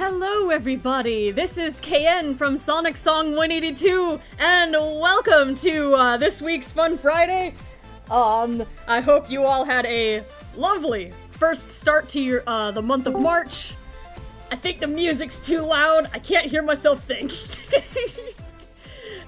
Hello everybody, this is KN from Sonic Song 182, and welcome to this week's Fun Friday. I hope you all had a lovely first start to your the month of March. I think the music's too loud, I can't hear myself think.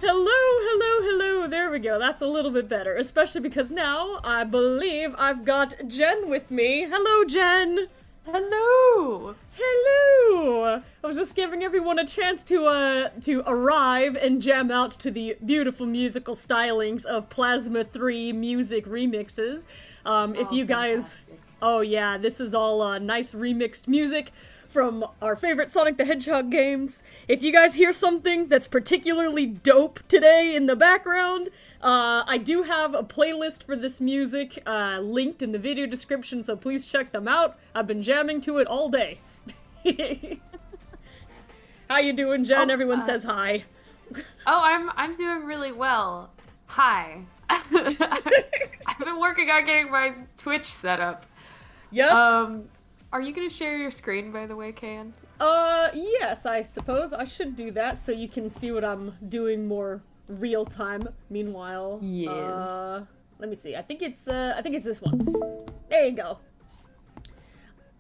Hello, there we go, that's a little bit better, especially because now I believe I've got Jen with me. Hello, Jen! Hello! Hello! I was just giving everyone a chance to arrive and jam out to the beautiful musical stylings of Plasma 3 music remixes. If you guys... Fantastic. Oh yeah, this is all nice remixed music from our favorite Sonic the Hedgehog games. If you guys hear something that's particularly dope today in the background, I do have a playlist for this music linked in the video description, so please check them out. I've been jamming to it all day. How you doing, Jen? Everyone says hi. Oh, I'm doing really well. Hi. I've been working on getting my Twitch set up. Yes? Are you gonna share your screen, by the way, Kan? Yes, I suppose I should do that so you can see what I'm doing more real time. Meanwhile, Yes. let me see. I think it's this one. There you go.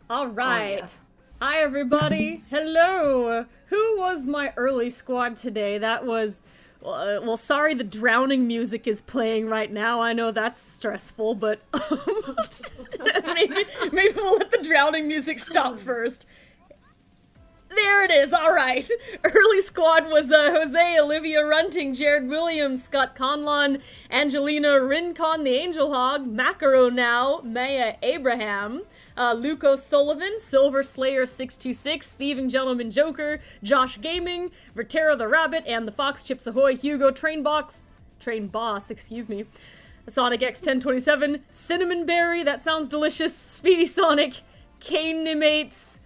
All right. Oh, yes. Hi, everybody. Hello. Who was my early squad today? That was... well, sorry the drowning music is playing right now. I know that's stressful, but maybe we'll let the drowning music stop first. There it is, alright. Early squad was Jose, Olivia Runting, Jared Williams, Scott Conlon, Angelina Rincon, the Angel Hog, Macaro Now, Maya Abraham, Luke O'Sullivan, Silver Slayer 626, Thieving Gentleman Joker, Josh Gaming, Vertera the Rabbit, and the Fox Chips Ahoy, Hugo Train Boss, Sonic X 1027, Cinnamon Berry, that sounds delicious, Speedy Sonic, Kane Nimates,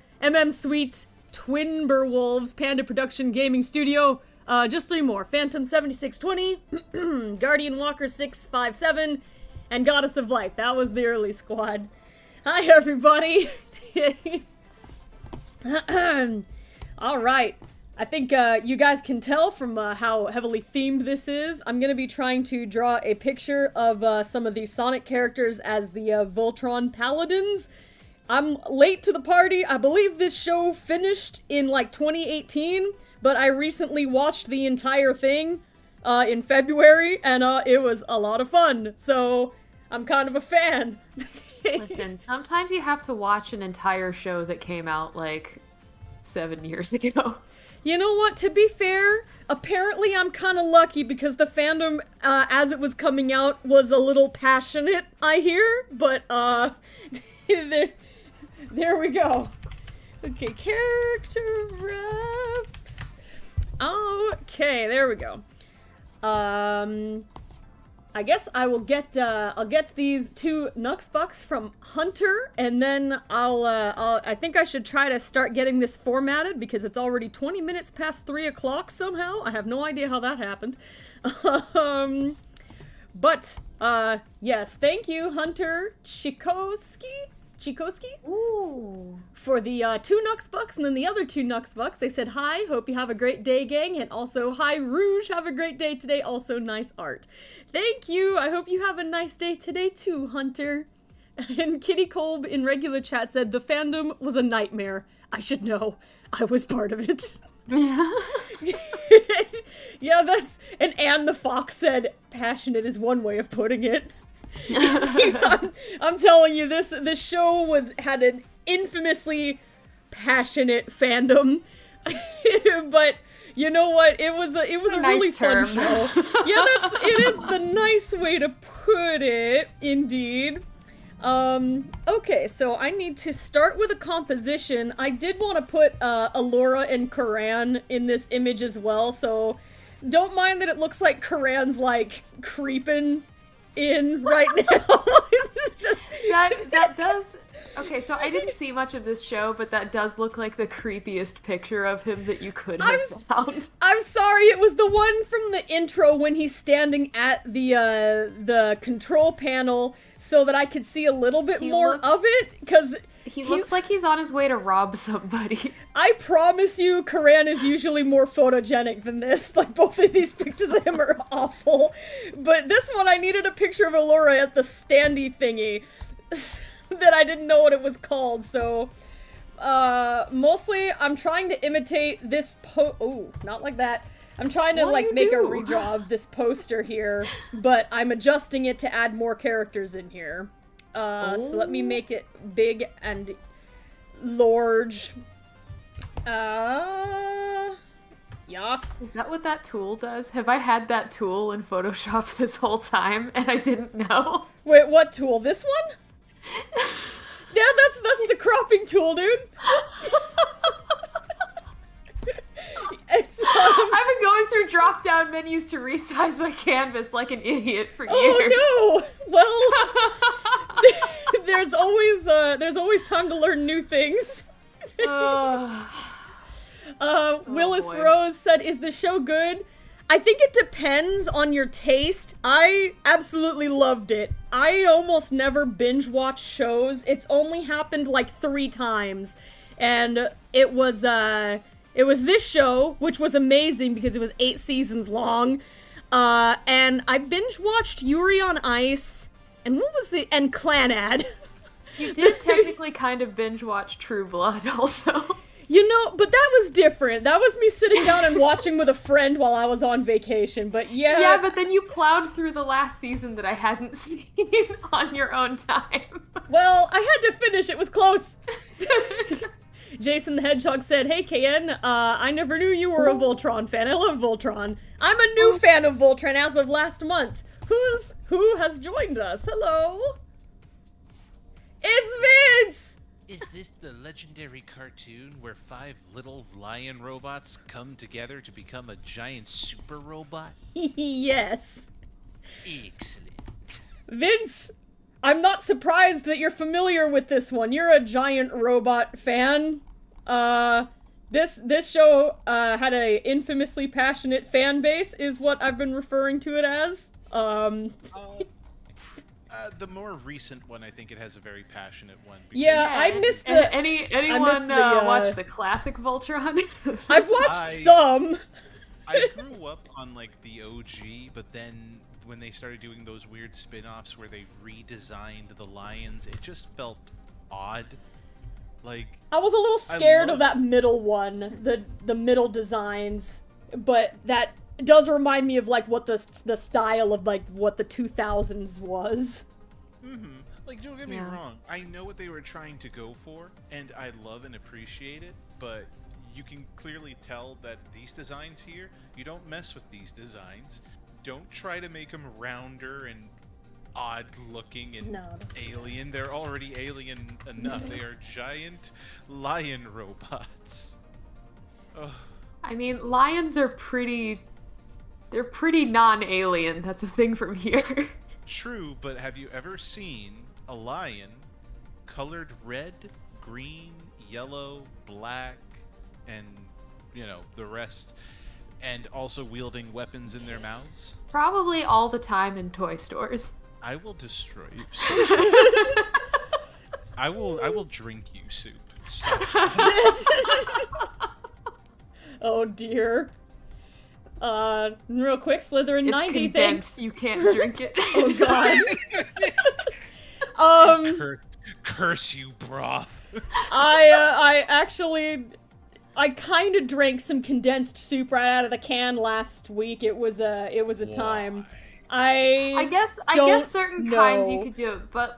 Sweet, Twinber Wolves, Panda Production Gaming Studio, just three more, Phantom 7620, Guardian Walker 657, and Goddess of Light. That was the early squad. Hi, everybody! Alright, I think you guys can tell from how heavily themed this is. I'm gonna be trying to draw a picture of some of these Sonic characters as the VOLTRON Paladins. I'm late to the party. I believe this show finished in like 2018, but I recently watched the entire thing in February, and it was a lot of fun, so I'm kind of a fan. Listen, sometimes you have to watch an entire show that came out like 7 years ago. You know what, to be fair, apparently I'm kind of lucky because the fandom, as it was coming out, was a little passionate, I hear, but, there we go. Okay, character refs. Okay, there we go. I guess I will get, I'll get these two Nux Bucks from Hunter, and then I think I should try to start getting this formatted because it's already 20 minutes past 3 o'clock somehow. I have no idea how that happened. But, yes, thank you, Hunter Chikoski? Ooh. For the two Nux Bucks, and then the other two Nux Bucks, they said, hi, hope you have a great day, gang, and also, hi, Rouge, have a great day today, also nice art. Thank you, I hope you have a nice day today too, Hunter. And Kitty Kolb in regular chat said, the fandom was a nightmare. I should know. I was part of it. Yeah, that's... And Anne the Fox said, passionate is one way of putting it. I'm telling you, this show had an infamously passionate fandom, but you know what? It was a nice really term. fun show. Yeah, it is the nice way to put it, indeed. Okay, so I need to start with a composition. I did want to put Alora and Karan in this image as well, so don't mind that it looks like Karan's like creeping in right now. This is just... That does. Okay, so I didn't see much of this show, but that does look like the creepiest picture of him that you could have found. I'm sorry, it was the one from the intro when he's standing at the control panel so that I could see a little bit more of it, because he looks like he's on his way to rob somebody. I promise you, Karan is usually more photogenic than this. Like, both of these pictures of him are awful. But this one, I needed a picture of Allura at the standee thingy that I didn't know what it was called, so... mostly, I'm trying to imitate this oh, not like that. I'm trying to, like, make a redraw of this poster here, but I'm adjusting it to add more characters in here. So let me make it big and large. Yas. Is that what that tool does? Have I had that tool in Photoshop this whole time and I didn't know? Wait, what tool? This one? Yeah, that's the cropping tool, dude. I've been going through drop-down menus to resize my canvas like an idiot for years. Oh no! Well, there's always time to learn new things. Willis boy. Rose said, "Is the show good?" I think it depends on your taste. I absolutely loved it. I almost never binge watch shows. It's only happened like 3 times, and it was this show, which was amazing because it was 8 seasons long, and I binge watched Yuri on Ice, and and Clanad. You did technically kind of binge watch True Blood also. You know, but that was different. That was me sitting down and watching with a friend while I was on vacation, but yeah. Yeah, but then you plowed through the last season that I hadn't seen on your own time. Well, I had to finish. It was close. Jason the Hedgehog said, "Hey, KN, I never knew you were a Voltron fan. I love Voltron. I'm a new fan of Voltron as of last month. Who has joined us? Hello? It's Vince! Is this the legendary cartoon where 5 little lion robots come together to become a giant super robot? Yes. Excellent. Vince, I'm not surprised that you're familiar with this one. You're a giant robot fan. This show had a infamously passionate fan base, is what I've been referring to it as. The more recent one, I think it has a very passionate one. Yeah, I missed it. Anyone watch the classic Voltron? I've watched some. I grew up on, like, the OG, but then when they started doing those weird spin-offs where they redesigned the lions, it just felt odd. Like, I was a little scared of that middle one, the middle designs, but that does remind me of, like, what the style of, like, what the 2000s was. Like, don't get me wrong, I know what they were trying to go for, and I love and appreciate it, but you can clearly tell that these designs here, you don't mess with these designs. Don't try to make them rounder and odd looking and alien. They're already alien enough. They are giant lion robots. Ugh. I mean, lions are they're pretty non-alien. That's a thing from here. True, but have you ever seen a lion colored red, green, yellow, black, and, you know, the rest, and also wielding weapons in their mouths? Probably all the time in toy stores. I will destroy you, Soup. I will drink you, Soup. Stop. Oh dear. Real quick, Slytherin It's 90, condensed. thanks. You can't drink it. Oh god. Curse you, broth. I kind of drank some condensed soup right out of the can last week. It was a time. I guess certain kinds you could do it, but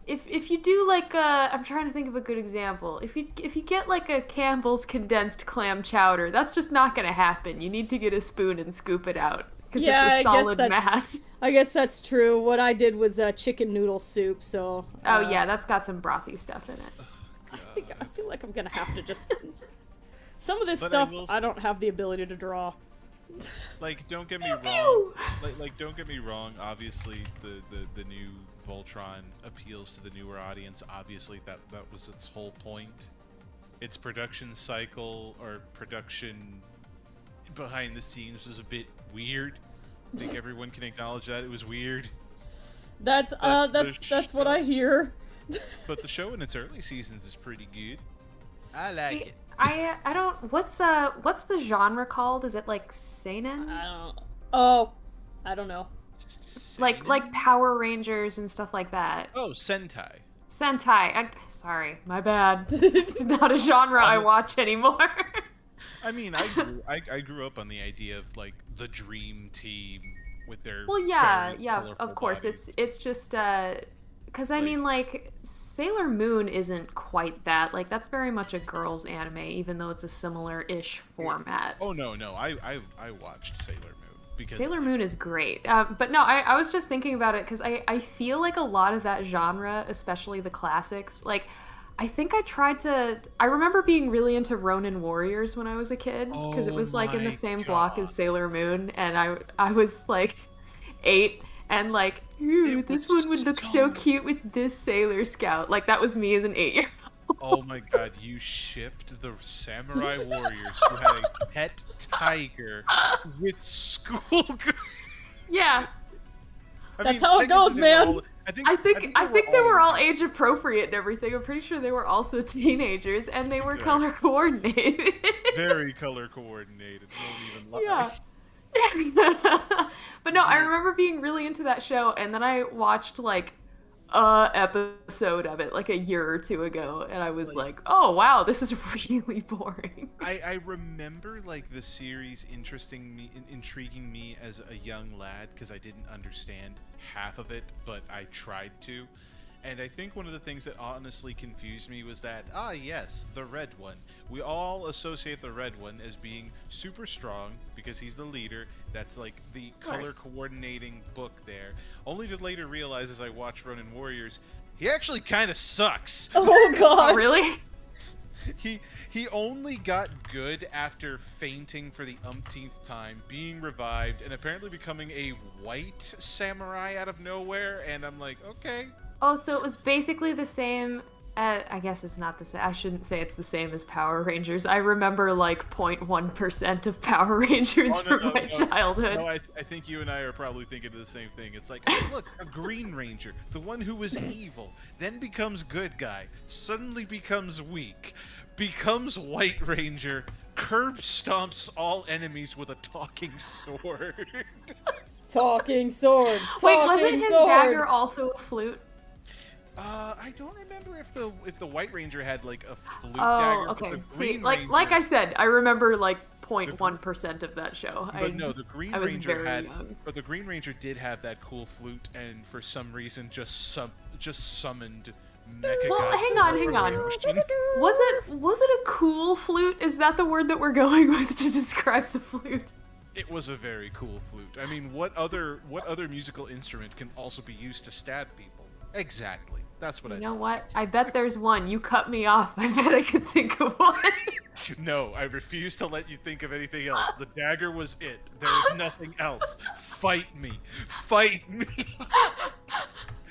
if you do like I'm trying to think of a good example. If you get like a Campbell's condensed clam chowder, that's just not gonna happen. You need to get a spoon and scoop it out because it's a solid mass. I guess that's true. What I did was chicken noodle soup. So. Oh yeah, that's got some brothy stuff in it. I feel like I'm gonna have to just. Some of this stuff I don't have the ability to draw. Like, don't get me wrong. Like, don't get me wrong. Obviously, the new Voltron appeals to the newer audience. Obviously, that was its whole point. Its production cycle or production behind the scenes was a bit weird. I think everyone can acknowledge that it was weird. That's what I hear. But the show in its early seasons is pretty good. I like it. I don't. What's the genre called? Is it like seinen? I don't know. Like Power Rangers and stuff like that. Oh, Sentai. Sentai. Sorry, my bad. It's not a genre I watch anymore. I mean, I grew up on the idea of like the dream team with their of course. bodies. It's just because I mean, like, Sailor Moon isn't quite that. Like, that's very much a girls' anime, even though it's a similar-ish format. Oh no, I watched Sailor Moon because Sailor Moon is great. But no, I was just thinking about it because I feel like a lot of that genre, especially the classics, like, I think I remember being really into Ronin Warriors when I was a kid because it was like in the same block as Sailor Moon, and I was like 8 and like, ooh, this one would look so cute with this Sailor Scout. Like, that was me as an 8-year-old. Oh my god, you shipped the Samurai Warriors who had a pet tiger with schoolgirl. Yeah. That's how it goes, man. I think they were all age appropriate and everything. I'm pretty sure they were also teenagers and they were color coordinated. Very color coordinated. Don't even lie. Yeah. But no, I remember being really into that show, and then I watched like a episode of it like a year or two ago, and I was like, oh wow, this is really boring. I remember like the series intriguing me as a young lad because I didn't understand half of it, but I tried to. And I think one of the things that honestly confused me was that, yes, the red one. We all associate the red one as being super strong because he's the leader. That's like the color coordinating book there. Only to later realize as I watch Ronin Warriors, he actually kind of sucks. Oh god. Oh, really? He only got good after fainting for the umpteenth time, being revived, and apparently becoming a white samurai out of nowhere. And I'm like, okay. Oh, so it was basically the same. I guess it's not the same. I shouldn't say it's the same as Power Rangers. I remember like 0.1% of Power Rangers from my childhood. No, I think you and I are probably thinking of the same thing. It's like, hey, look, a Green Ranger, the one who was evil, then becomes good guy, suddenly becomes weak, becomes White Ranger, curb stomps all enemies with a talking sword. Talking sword. Wait, wasn't his dagger also a flute? I don't remember if the White Ranger had like a flute dagger. Oh, okay. See, like I said, I remember like 0.1% of that show. But no, the Green Ranger young. But the Green Ranger did have that cool flute, and for some reason just summoned Mecha. Well, hang on. Was it a cool flute? Is that the word that we're going with to describe the flute? It was a very cool flute. I mean, what other musical instrument can also be used to stab people? Exactly. That's what I. You know what? I bet there's one. You cut me off. I bet I could think of one. No, I refuse to let you think of anything else. The dagger was it. There is nothing else. Fight me. Fight me.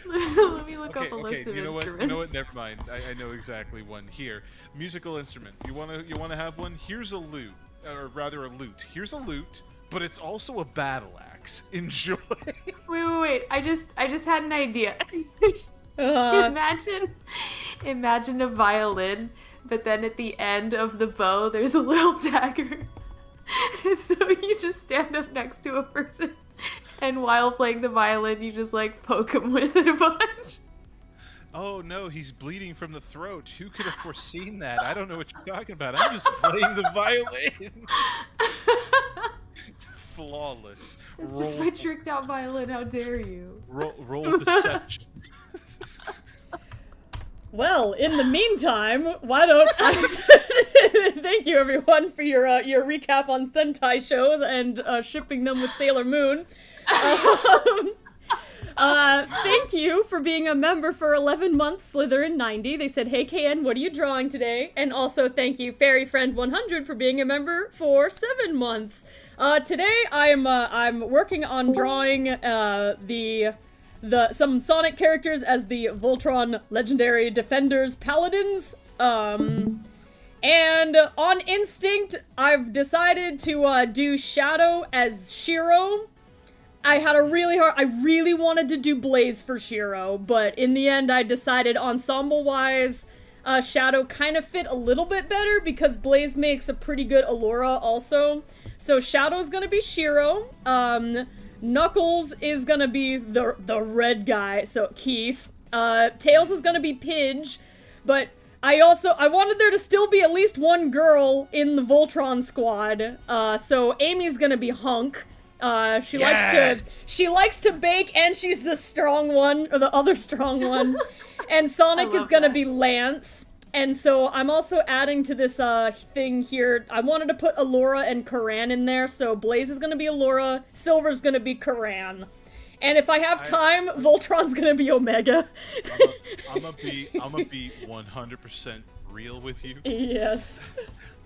Let me look up a list of instruments. You know what? Never mind. I know exactly one. Here, musical instrument. You wanna have one? Here's a lute, or rather a lute. Here's a lute, but it's also a battle axe. Enjoy. Wait. I just had an idea. Imagine a violin, but then at the end of the bow there's a little dagger. So you just stand up next to a person, and while playing the violin you just like poke him with it a bunch. Oh no, he's bleeding from the throat. Who could have foreseen that? I don't know what you're talking about. I'm just playing the violin. Flawless. It's just my tricked out violin, how dare you? Roll deception. Well, in the meantime, why don't I thank you everyone for your recap on Sentai shows and shipping them with Sailor Moon. Thank you for being a member for 11 months, Slytherin90. They said, hey, KN, what are you drawing today? And also thank you, FairyFriend100, for being a member for 7 months. Today I'm working on drawing some Sonic characters as the Voltron Legendary Defenders Paladins. And on instinct, I've decided to do Shadow as Shiro. I really wanted to do Blaze for Shiro, but in the end I decided ensemble-wise, Shadow kind of fit a little bit better because Blaze makes a pretty good Allura also. So Shadow's gonna be Shiro, Knuckles is gonna be the red guy, so Keith, Tails is gonna be Pidge, but I wanted there to still be at least one girl in the Voltron squad, so Amy's gonna be Hunk. She likes to bake, and she's the strong one, or the other strong one. And Sonic is gonna be Lance. And so I'm also adding to this thing here. I wanted to put Allura and Karan in there, so Blaze is gonna be Allura, Silver's gonna be Karan. And if I have time, Voltron's gonna be Omega. I'm gonna be 100% real with you. Yes.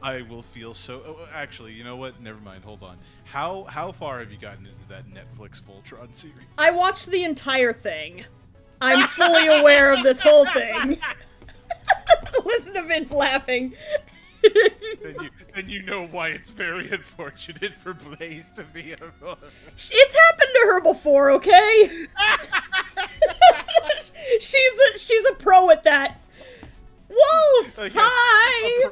I will feel so. Oh, actually, you know what? Never mind. Hold on. How far have you gotten into that Netflix Voltron series? I watched the entire thing. I'm fully aware of this whole thing. Listen to Vince laughing. Then you know why it's very unfortunate for Blaze to be a. It's happened to her before, okay? she's a pro at that. Wolf, Okay. hi.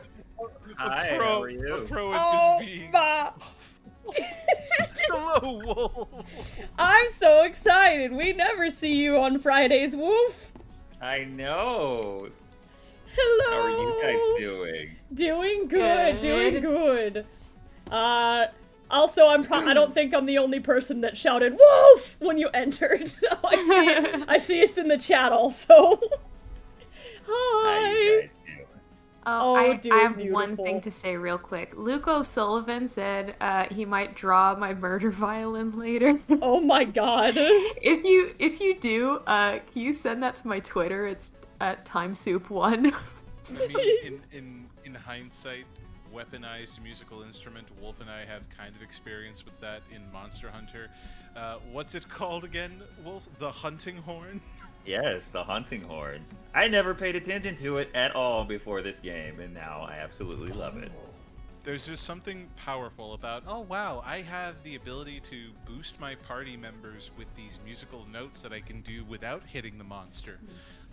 Hi, how are you? A pro at Oh, just being. Hello, Wolf. I'm so excited. We never see you on Fridays, Wolf. I know. Hello. How are you guys doing? Doing good, doing good. Also, I don't think I'm the only person that shouted "Wolf" when you entered. So I see it's in the chat also. Hi. How you guys doing? I have one beautiful. thing to say real quick. Luke O'Sullivan said he might draw my murder violin later. Oh my god. If you do, can you send that to my Twitter? It's at TimeSoup1. I mean, in hindsight, weaponized musical instrument. Wolf and I have kind of experience with that in Monster Hunter. What's it called again, Wolf? The hunting horn? Yes, the hunting horn. I never paid attention to it at all before this game, and now I absolutely love it. There's just something powerful about, oh wow, I have the ability to boost my party members with these musical notes that I can do without hitting the monster.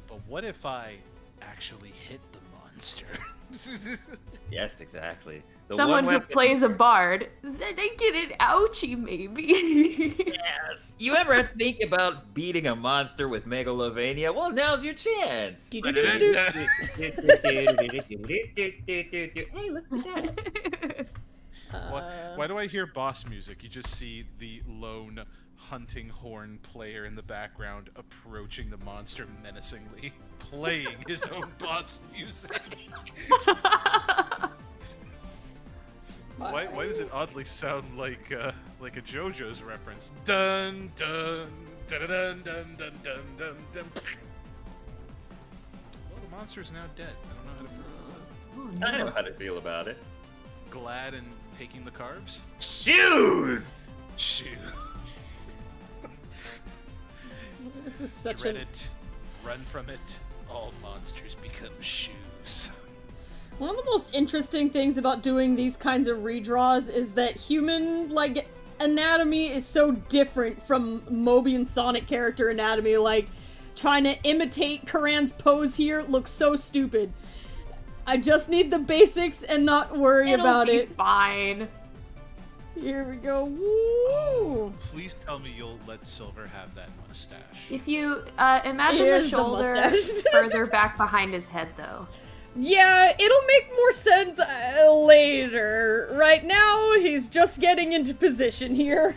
But what if I actually hit the monster? Yes, exactly. The Someone one who weapon- plays a bard, they get an ouchie maybe. Yes. You ever think about beating a monster with Megalovania? Well, now's your chance. Hey, look at that. Why do I hear boss music? You just see the lone hunting horn player in the background approaching the monster menacingly, playing his own boss music. Why does it oddly sound like a JoJo's reference? Dun dun dun dun dun dun dun dun dun. Well, the monster is now dead. I don't know how to feel about it. I know how to feel about it. Glad and taking the carbs? Shoes! Shoot. This is such Dread it, run from it, all monsters become shoes. One of the most interesting things about doing these kinds of redraws is that human, like, anatomy is so different from Mobian Sonic character anatomy. Like, trying to imitate Karan's pose here looks so stupid. I just need the basics and not worry about it. It'll be fine. Here we go. Woo! Please tell me you'll let Silver have that mustache. If you imagine Here's the the shoulder mustache. further back behind his head, though. Yeah, it'll make more sense later. Right now, he's just getting into position here.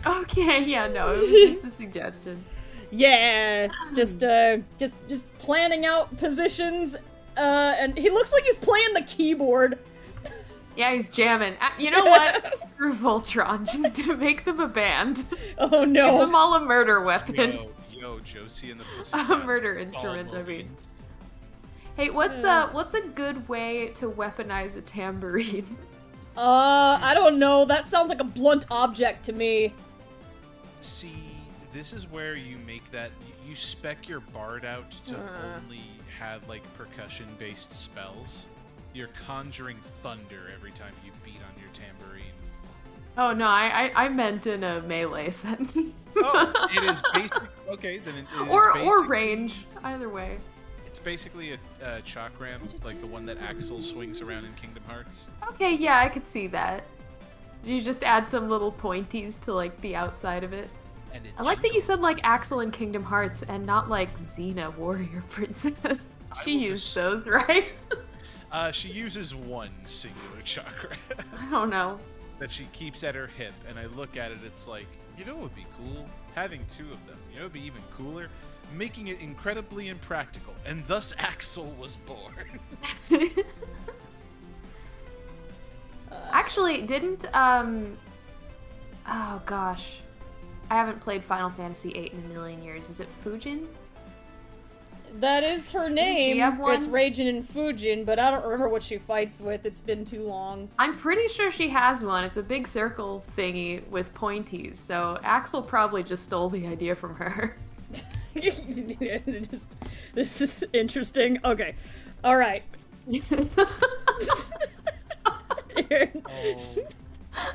Okay, yeah, no, it was just a suggestion. Yeah, just planning out positions. And he looks like he's playing the keyboard. Yeah, he's jamming. You know what? Screw Voltron. Just make them a band. Oh no. Give them all a murder weapon. No, Oh, Josie and the A Pussycat. murder instrument, All I mean. Mobians. Hey, what's a good way to weaponize a tambourine? I don't know. That sounds like a blunt object to me. See, this is where you make that. You spec your bard out to only have like percussion-based spells. You're conjuring thunder every time you beat on your tambourine. Oh no, I meant in a melee sense. Oh, it is basic. Okay, then it is or basically, range, either way. It's basically a chakram, like the one that Axel swings around in Kingdom Hearts. Okay, yeah, I could see that. You just add some little pointies to like the outside of it. And it I like that you jingles. said like Axel in Kingdom Hearts and not like Xena, Warrior Princess. She will used just- those, right? She uses one singular chakra I don't know. that she keeps at her hip, and I look at it, it's like, you know what would be cool? Having two of them. You know what would be even cooler? Making it incredibly impractical, and thus Axel was born. Actually, didn't oh gosh. I haven't played Final Fantasy VIII in a million years. Is it Fujin? That is her she name. have one? It's Raijin and Fujin, but I don't remember what she fights with. It's been too long. I'm pretty sure she has one. It's a big circle thingy with pointies, so Axel probably just stole the idea from her. This is interesting. Okay. Alright.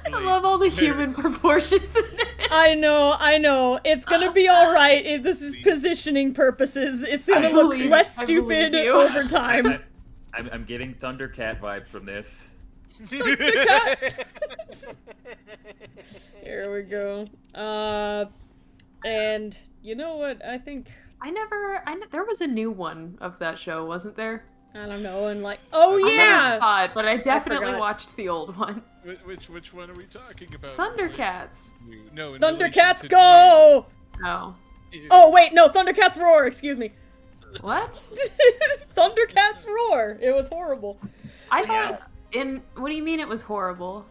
I love all the human proportions in it. I know. It's gonna be alright. This is positioning purposes. It's gonna look less I believe stupid you. over time. I'm getting Thundercat vibes from this. Here we go. And you know what? I think There was a new one of that show, wasn't there? I don't know. And like, oh I never yeah, saw it, but I definitely forgot. watched the old one. Which one are we talking about? Thundercats. No, in Thundercats relation to go! Oh. you. Oh wait, no, Thundercats roar. Excuse me. What? Thundercats roar. It was horrible. I thought what do you mean it was horrible?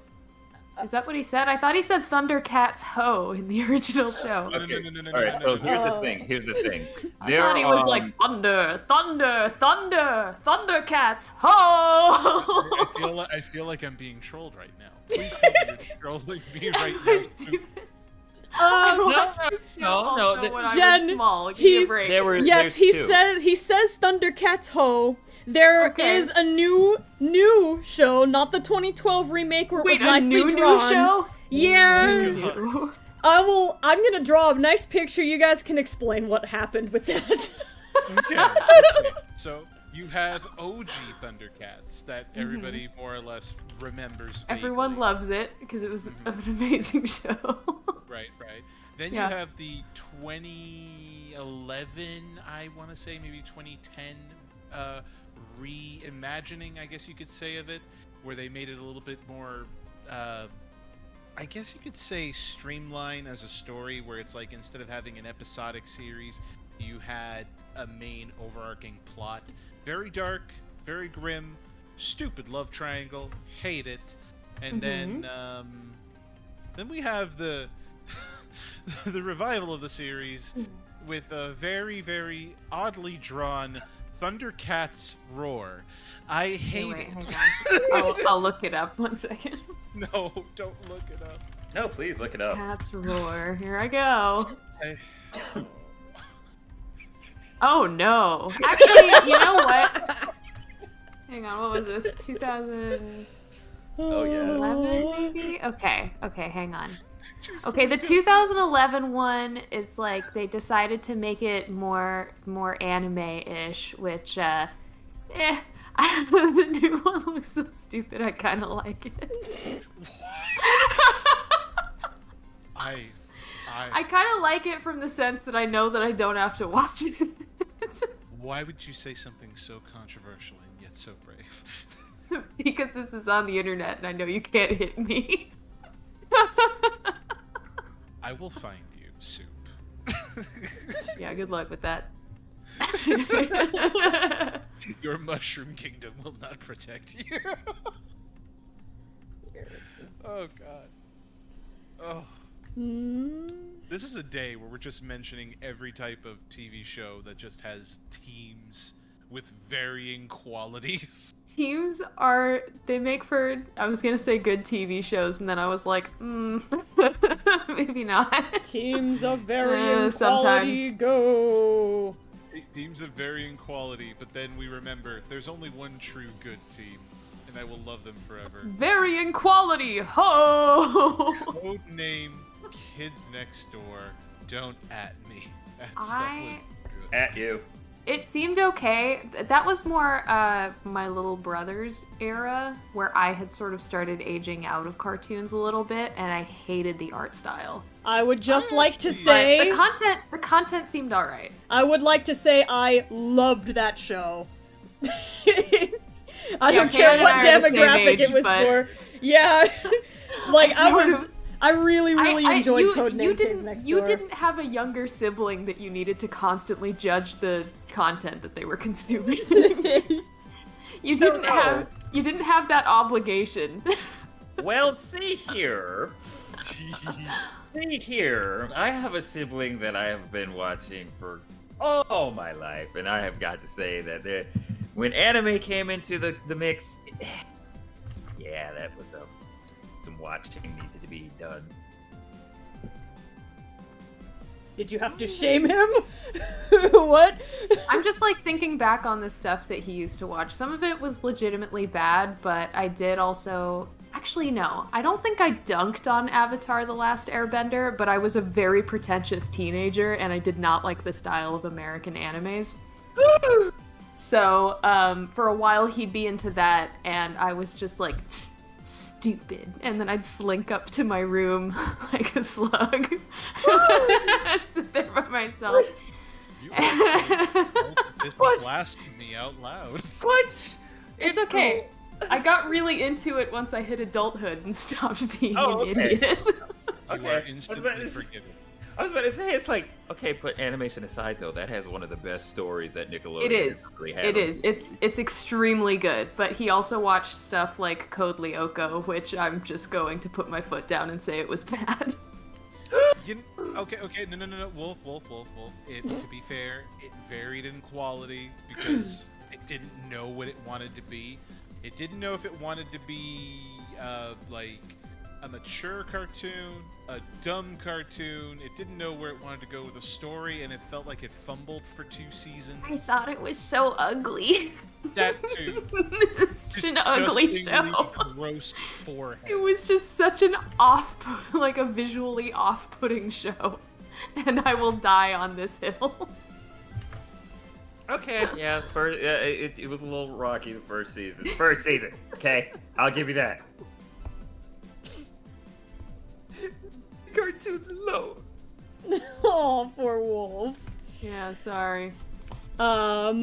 Is that what he said? I thought he said Thundercats ho in the original show. Okay. No, All right. So here's the Oh. thing. Here's the thing. I thought he was like thunder, thunder, thunder, Thundercats ho. I feel like I'm being trolled right now. Please tell me you're trolling me right now. Stupid. I no, watched this show no, also when I Jen, was small. Give me a he's- break. Yes, there's he says Thundercats ho. There is Okay. a new show, not the 2012 remake where it Wait, was nicely new drawn. show? Yeah. New. I'm gonna draw a nice picture. You guys can explain what happened with that. Okay. So you have OG Thundercats that everybody more or less remembers. Everyone vaguely. loves it because it was an amazing show. Right. Then Yeah. you have the 2011, I want to say maybe 2010 reimagining, I guess you could say, of it, where they made it a little bit more, I guess you could say, streamline as a story, where it's like instead of having an episodic series, you had a main overarching plot. Very dark, very grim, stupid love triangle, hate it. And then we have the the revival of the series with a very, very oddly drawn Thundercats roar. I hate Wait, it. hang on. I'll look it up 1 second. No, don't look it up. No, please look it up. Cats roar. Here I go. I- Oh no. Actually, you know what? Hang on, what was this? 2011 Oh yeah. maybe? Okay, hang on. Okay, the 2011 one is like they decided to make it more anime-ish, which I don't know, the new one looks so stupid. I kind of like it. I kind of like it from the sense that I know that I don't have to watch it. Why would you say something so controversial and yet so brave? Because this is on the internet and I know you can't hit me. I will find you, Soup. Yeah, good luck with that. Your mushroom kingdom will not protect you. Oh god. Oh. This is a day where we're just mentioning every type of TV show that just has teams with varying qualities. Teams they make for, I was gonna say good TV shows, and then I was like, maybe not. Teams of varying quality, sometimes. go! Teams of varying quality, but then we remember there's only one true good team, and I will love them forever. Varying quality, ho! Code name Kids Next Door, don't at me. That stuff was good. At you. It seemed okay. That was more my little brother's era, where I had sort of started aging out of cartoons a little bit, and I hated the art style. I would just like to But say... the content seemed alright. I would like to say I loved that show. I don't care what demographic it was for. Yeah. Like, I really enjoyed Codename Kids Next Door. You didn't have a younger sibling that you needed to constantly judge the content that they were consuming. You didn't have that obligation. Well, see here. See here. I have a sibling that I have been watching for all my life, and I have got to say that when anime came into the mix, yeah, that was some watching needed to be done. Did you have to shame him? What? I'm just like thinking back on the stuff that he used to watch. Some of it was legitimately bad, but I did also... Actually, no. I don't think I dunked on Avatar: The Last Airbender, but I was a very pretentious teenager, and I did not like the style of American animes. So, for a while he'd be into that, and I was just like, stupid. And then I'd slink up to my room like a slug. I'd sit there by myself. This blasphemy out loud. What? It's okay. I got really into it once I hit adulthood and stopped being an idiot. You are instantly forgiven. I was about to say, it's like, okay, put animation aside though, that has one of the best stories that Nickelodeon It is. really had. It is. It's extremely good. But he also watched stuff like Code Lyoko, which I'm just going to put my foot down and say it was bad. Okay, no, Wolf. To be fair, it varied in quality because it didn't know what it wanted to be. It didn't know if it wanted to be, like, a mature cartoon, a dumb cartoon. It didn't know where it wanted to go with the story, and it felt like it fumbled for 2 seasons. I thought it was so ugly. That too. It's such an ugly show. Gross forehead. It was just such an like a visually off-putting show. And I will die on this hill. Okay, yeah, it was a little rocky the first season. Okay? I'll give you that. Cartoon's low. Oh, poor Wolf. Yeah, sorry. Let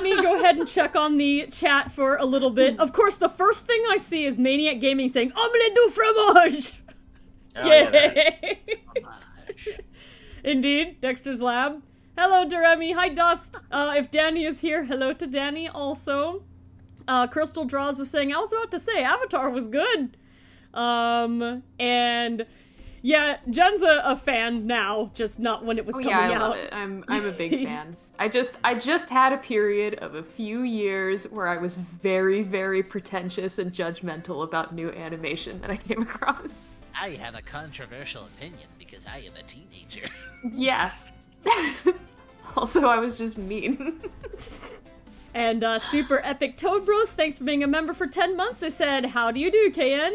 me go ahead and check on the chat for a little bit. Of course, the first thing I see is Maniac Gaming saying, "Omelette du fromage!" Oh, Yay! Yeah, indeed, Dexter's Lab. Hello, Doremi. Hi, Dust. If Danny is here, hello to Danny also. Crystal Draws was saying, I was about to say, Avatar was good. And yeah, Jen's a fan now, just not when it was coming out. I love it. I'm a big fan. I just had a period of a few years where I was very, very pretentious and judgmental about new animation that I came across. I have a controversial opinion because I am a teenager. Yeah. Also, I was just mean. And Super Epic Toad Bros, thanks for being a member for 10 months. They said, how do you do, KN?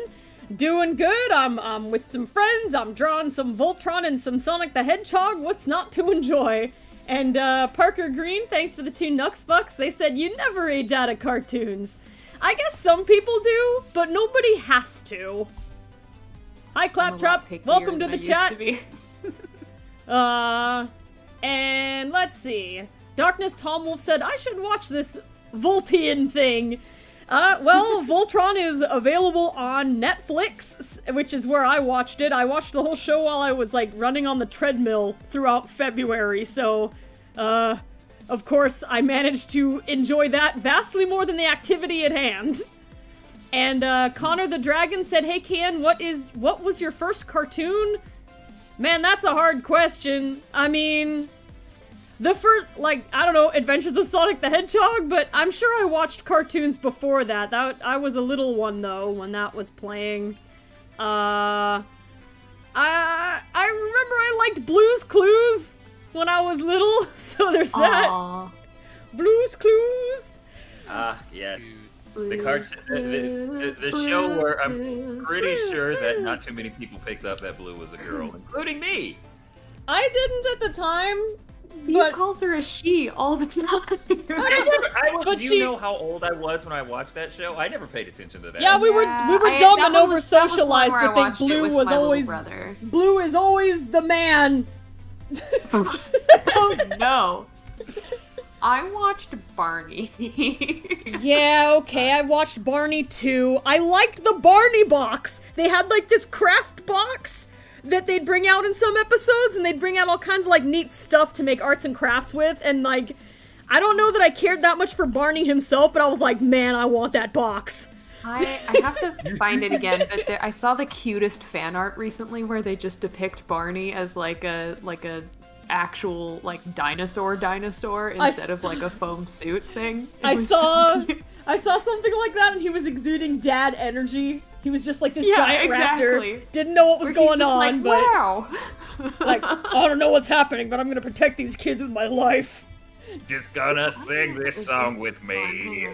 Doing good. I'm with some friends. I'm drawing some Voltron and some Sonic the Hedgehog. What's not to enjoy? And Parker Green, thanks for the 2 Nux Bucks. They said, you never age out of cartoons. I guess some people do, but nobody has to. Hi, Claptrap. Welcome to the chat. And let's see. Darkness Tom Wolf said, I should watch this Voltian thing. Well, Voltron is available on Netflix, which is where I watched it. I watched the whole show while I was, like, running on the treadmill throughout February, so, of course, I managed to enjoy that vastly more than the activity at hand. And, Connor the Dragon said, hey, Kian, what was your first cartoon? Man, that's a hard question. I mean, the first, like, I don't know, Adventures of Sonic the Hedgehog, but I'm sure I watched cartoons before that. I was a little one, though, when that was playing. I remember I liked Blue's Clues when I was little, so there's that. Aww. Blue's Clues. Yes. Blues, The show where I'm pretty sure that not too many people picked up that Blue was a girl, including me. I didn't at the time, He but calls her a she all the time. Do you know how old I was when I watched that show? I never paid attention to that. yeah, we were dumb and over socialized to think Blue was always Blue is always the man. Oh no. I watched Barney. Yeah, okay, I watched Barney too. I liked the Barney box. They had like this craft box that they'd bring out in some episodes, and they'd bring out all kinds of like neat stuff to make arts and crafts with, and like, I don't know that I cared that much for Barney himself, but I was like, man, I want that box. I have to find it again, but I saw the cutest fan art recently where they just depict Barney as like a actual like dinosaur instead of like a foam suit thing. I saw something like that, and he was exuding dad energy. He was just like this giant raptor. Didn't know what was going on, like, but wow. like, I don't know what's happening, but I'm gonna protect these kids with my life. Just gonna sing this song with me.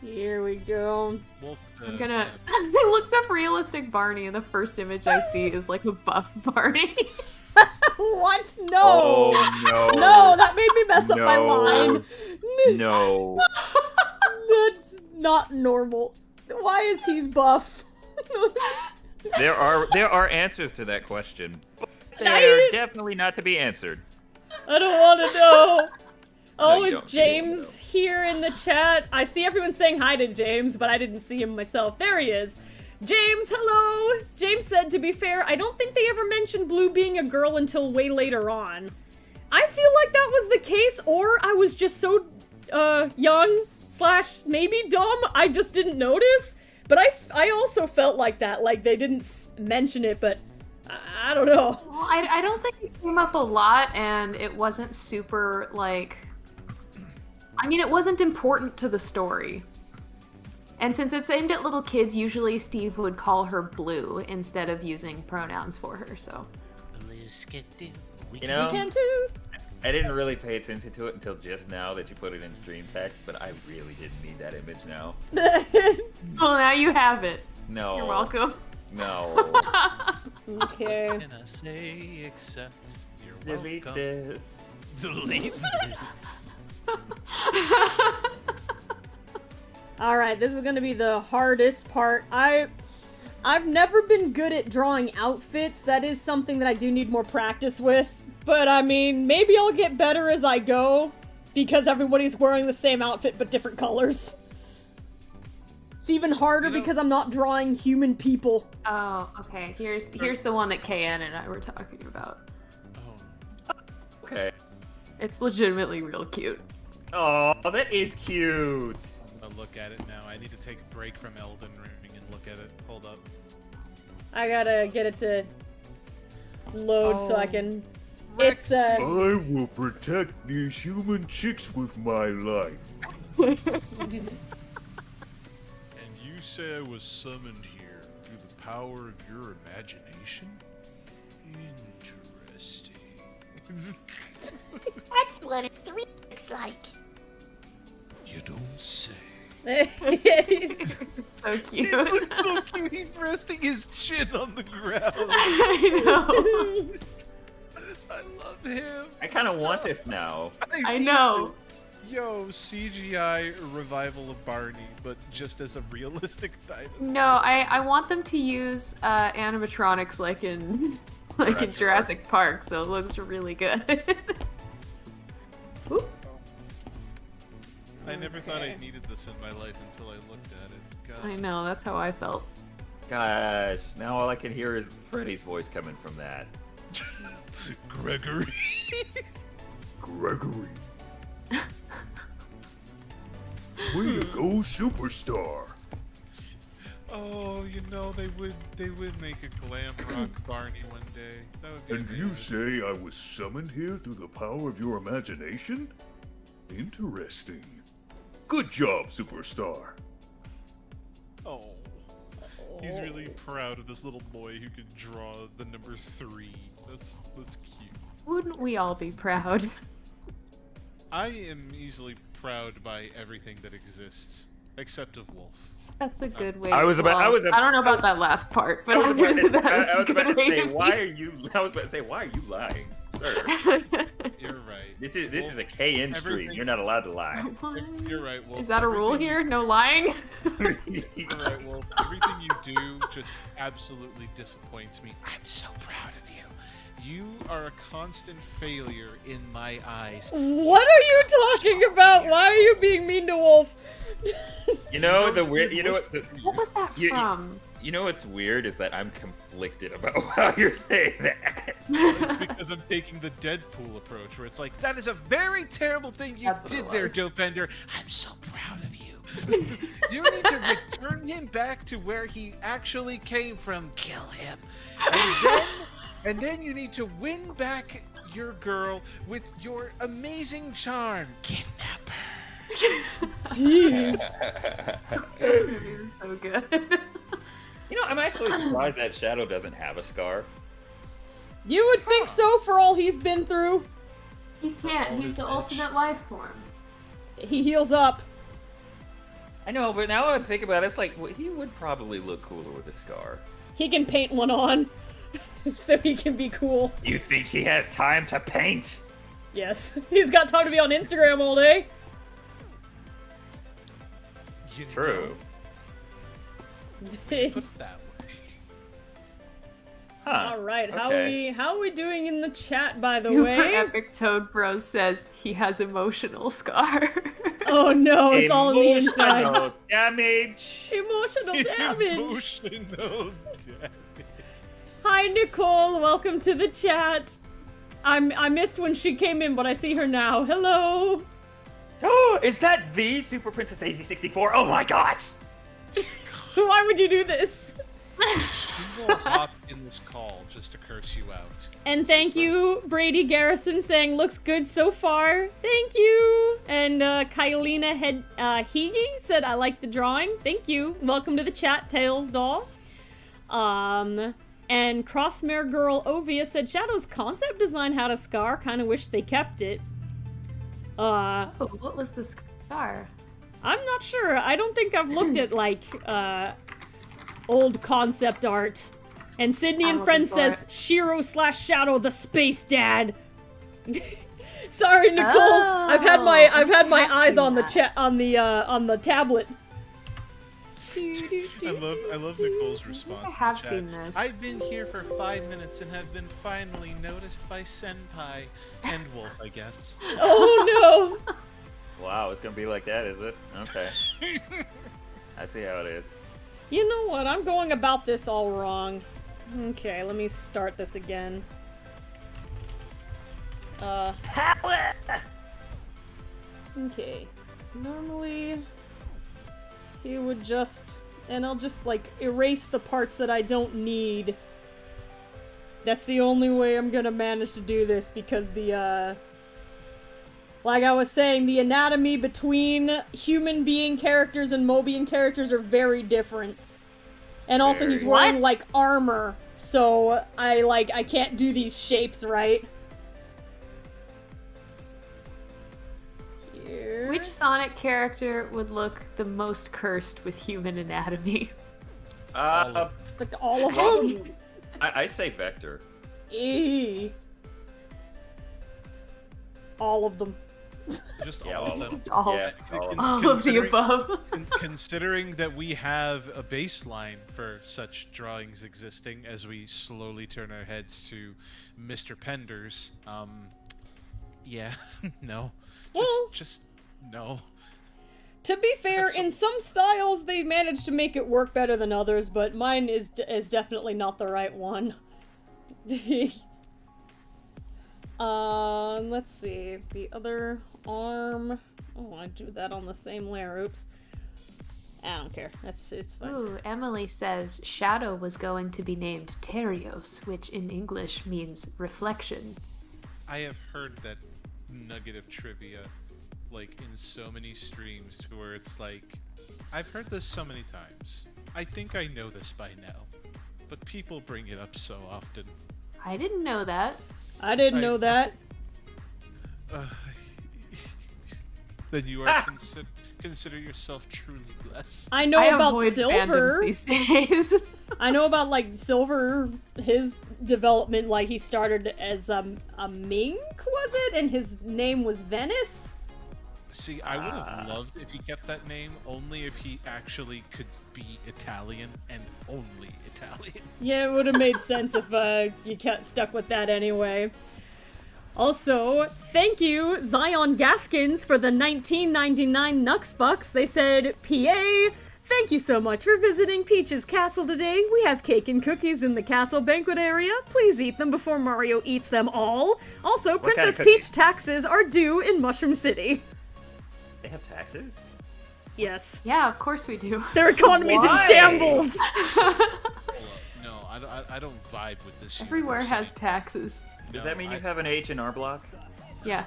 Here we go. I'm gonna. I looked up realistic Barney, and the first image I see is like a buff Barney. What? No. Oh no. No, that made me mess up my line. No. That's not normal. Why is he buff? There are answers to that question, but they're definitely not to be answered. I don't want to know. Oh, you is don't. James here in the chat? I see everyone saying hi to James, but I didn't see him myself. There he is. James, hello! James said, to be fair, I don't think they ever mentioned Blue being a girl until way later on. I feel like that was the case, or I was just so, young / maybe dumb, I just didn't notice. But I also felt like that, like they didn't mention it, but I don't know. Well, I don't think it came up a lot, and it wasn't super, like... I mean, it wasn't important to the story. And since it's aimed at little kids, usually Steve would call her Blue instead of using pronouns for her, so... You know, We can too. I didn't really pay attention to it until just now that you put it in stream text, but I really didn't need that image now. Well, now you have it. No. You're welcome. No. Okay. Can I say except you're Delete welcome? this. Delete this. Alright, this is gonna be the hardest part. I've never been good at drawing outfits. That is something that I do need more practice with. But I mean, maybe I'll get better as I go, because everybody's wearing the same outfit but different colors. It's even harder because I'm not drawing human people. Oh, okay. Here's the one that KN and I were talking about. Oh. Okay. It's legitimately real cute. Oh, that is cute. I'll look at it now. I need to take a break from Elden Ring and look at it. Hold up. I gotta get it to load so I can... Rex. It's, I will protect these human chicks with my life. And you say I was summoned here through the power of your imagination? Interesting. That's what it looks like. You don't say. So cute. He looks so cute. He's resting his chin on the ground. I know. I love him. I kind of want this now. I know. Yo, CGI revival of Barney, but just as a realistic dinosaur. No, I want them to use animatronics like in Jurassic Park, so it looks really good. Ooh. I never thought I needed this in my life until I looked at it. God. I know, that's how I felt. Gosh, now all I can hear is Freddy's voice coming from that. Gregory. Gregory. Way to go, superstar. Oh, they would make a glam rock Barney one day. That would be And you amazing. say I was summoned here through the power of your imagination? Interesting. Good job, superstar. Oh. He's really proud of this little boy who could draw the number 3. That's cute. Wouldn't we all be proud? I am easily proud by everything that exists, except of Wolf. That's a good way. I was about- I was a- I don't know about that last part, but I was about to, that's I a was about good to way say, to why be. are you? I was about to say, why are you lying, sir? You're right. This is a KN stream. Everything- You're not allowed to lie. You're right, Wolf. Is that a rule Everything- here? No lying? You're right, Wolf. Everything you do just absolutely disappoints me. I'm so proud of you. You are a constant failure in my eyes. What are you talking about? Why are you being mean to Wolf? You know the weird. You know what? What was that from? You know what's weird is that I'm conflicted about how you're saying that. It's because I'm taking the Deadpool approach, where it's like, that is a very terrible thing you That's what did it there, was. Dopender. I'm so proud of you. You need to return him back to where he actually came from. Kill him. And then you need to win back your girl with your amazing charm. Kidnap her. Jeez. It was so good. You know, I'm actually surprised that Shadow doesn't have a scar. You would think so for all he's been through. He can't. He's the ultimate life form. He heals up. I know, but now I think about it, it's like well, he would probably look cooler with a scar. He can paint one on. So he can be cool. You think he has time to paint? Yes. He's got time to be on Instagram all day. True. Put it that way. Huh. All right, okay. how are we doing in the chat, by the Super way? Epic Toad Bros says he has emotional scar. Oh no, it's all on the inside. Emotional damage. Emotional damage. Emotional damage. Hi, Nicole. Welcome to the chat. I missed when she came in, but I see her now. Hello. Oh, is that the Super Princess Daisy 64? Oh my gosh! Why would you do this? We will hop in this call just to curse you out. And thank you, Brady Garrison, saying looks good so far. Thank you. And Kylina Higi said I like the drawing. Thank you. Welcome to the chat, Tails Doll. And Crossmare Girl Ovia said Shadow's concept design had a scar. Kind of wish they kept it. Oh, what was the scar? I'm not sure. I don't think I've looked at like old concept art. And Sydney and I'm Friends looking for says Shiro/Shadow the Space Dad. Sorry, Nicole. Oh, I've had my I've eyes seen on the that. on the tablet. I love Nicole's response. I have in the chat. seen this. I've been here for 5 minutes and have been finally noticed by Senpai and Wolf, I guess. Oh no. Wow, it's gonna be like that, is it? Okay. I see how it is. You know what? I'm going about this all wrong. Okay, let me start this again. Okay. Normally, he would just... And I'll just, like, erase the parts that I don't need. That's the only way I'm gonna manage to do this, because the, like I was saying, the anatomy between human being characters and Mobian characters are very different. And also he's wearing, What? like, armor, so I can't do these shapes right. Here. Which Sonic character would look the most cursed with human anatomy? Like, all of Well, them? I say Vector. Eee. All of them. Just Yeah, all all of of them. Just all, Yeah, all of them. all of the Considering- above. Considering that we have a baseline for such drawings existing as we slowly turn our heads to Mr. Penders, yeah, no. Well- Just no. To be fair, in some styles they manage to make it work better than others, but mine is definitely not the right one. Let's see. The other arm. Oh, I do that on the same layer. Oops. I don't care. It's fine. Ooh, Emily says Shadow was going to be named Terios, which in English means reflection. I have heard that nugget of trivia, like, in so many streams to where it's like, I've heard this so many times. I think I know this by now. But people bring it up so often. I didn't know that. I didn't know that. Then you are consider yourself truly blessed. I know I about avoid Silver. fandoms these days. I know about like Silver, his development. Like he started as a mink, was it? And his name was Venice. See, I would have loved if he kept that name, only if he actually could be Italian and only Italian. Yeah, it would have made sense if you kept stuck with that anyway. Also, thank you, Zion Gaskins, for the 1999 Nux Bucks. They said, PA, thank you so much for visiting Peach's castle today. We have cake and cookies in the castle banquet area. Please eat them before Mario eats them all. Also, Princess Peach taxes are due in Mushroom City. They have taxes? Yes. Yeah, of course we do. Their economy's in shambles. No, I don't vibe with this. Everywhere university. has taxes. Does that mean you have an H&R block? Yeah.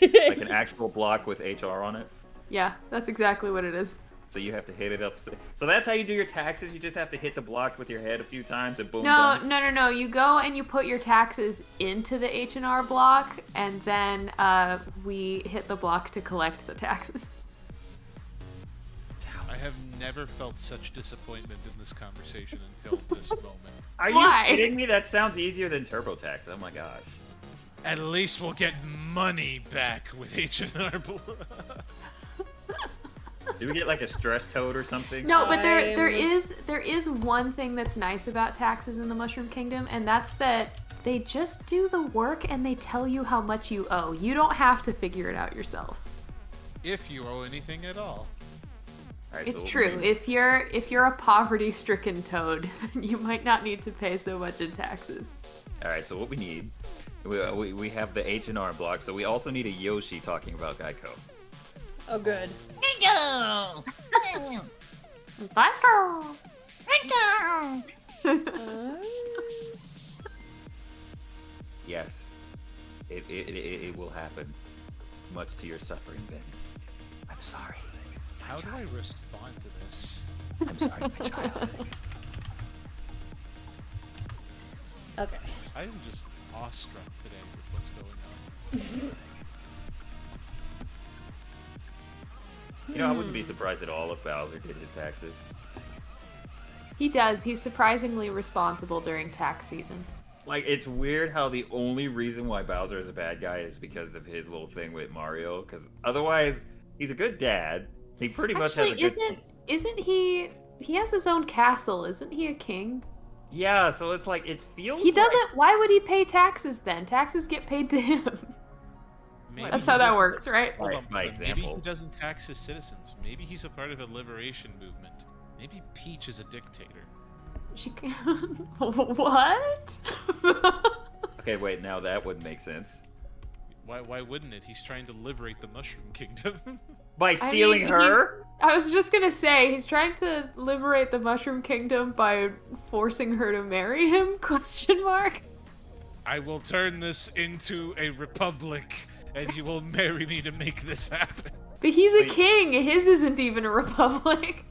Like an actual block with HR on it? Yeah, that's exactly what it is. So you have to hit it up. So that's how you do your taxes? You just have to hit the block with your head a few times and boom, No, done? You go and you put your taxes into the H&R block, and then we hit the block to collect the taxes. I have never felt such disappointment in this conversation until this moment. Are Why? you kidding me? That sounds easier than TurboTax. Oh my gosh. At least we'll get money back with H&R Block. Do we get like a stress toad or something? No, but there is one thing that's nice about taxes in the Mushroom Kingdom, and that's that they just do the work and they tell you how much you owe. You don't have to figure it out yourself. If you owe anything at all. Alright, It's so true. If you're a poverty-stricken toad, you might not need to pay so much in taxes. Alright, so what we need, we have the H&R block, so we also need a Yoshi talking about Geico. Oh, good. Bingo! Bingo! Bingo! Yes, it will happen. Much to your suffering, Vince. I'm sorry. How do I respond to this? I'm sorry, my child. Okay. I am just awestruck today with what's going on. You know, I wouldn't be surprised at all if Bowser did his taxes. He does. He's surprisingly responsible during tax season. Like, it's weird how the only reason why Bowser is a bad guy is because of his little thing with Mario, because otherwise, he's a good dad. He pretty much has a good... Isn't he has his own castle, isn't he a king? Yeah, so it's like, it feels He like... doesn't, why would he pay taxes then? Taxes get paid to him. Maybe That's he how that doesn't- works, right? Hold By on, but Maybe example. he doesn't tax his citizens. Maybe he's a part of a liberation movement. Maybe Peach is a dictator. She what? Okay, wait, now that would make sense. Why wouldn't it? He's trying to liberate the Mushroom Kingdom. By stealing her? I was just gonna say, he's trying to liberate the Mushroom Kingdom by forcing her to marry him? Question mark. I will turn this into a republic, and you will marry me to make this happen. But he's a Wait. king. His isn't even a republic.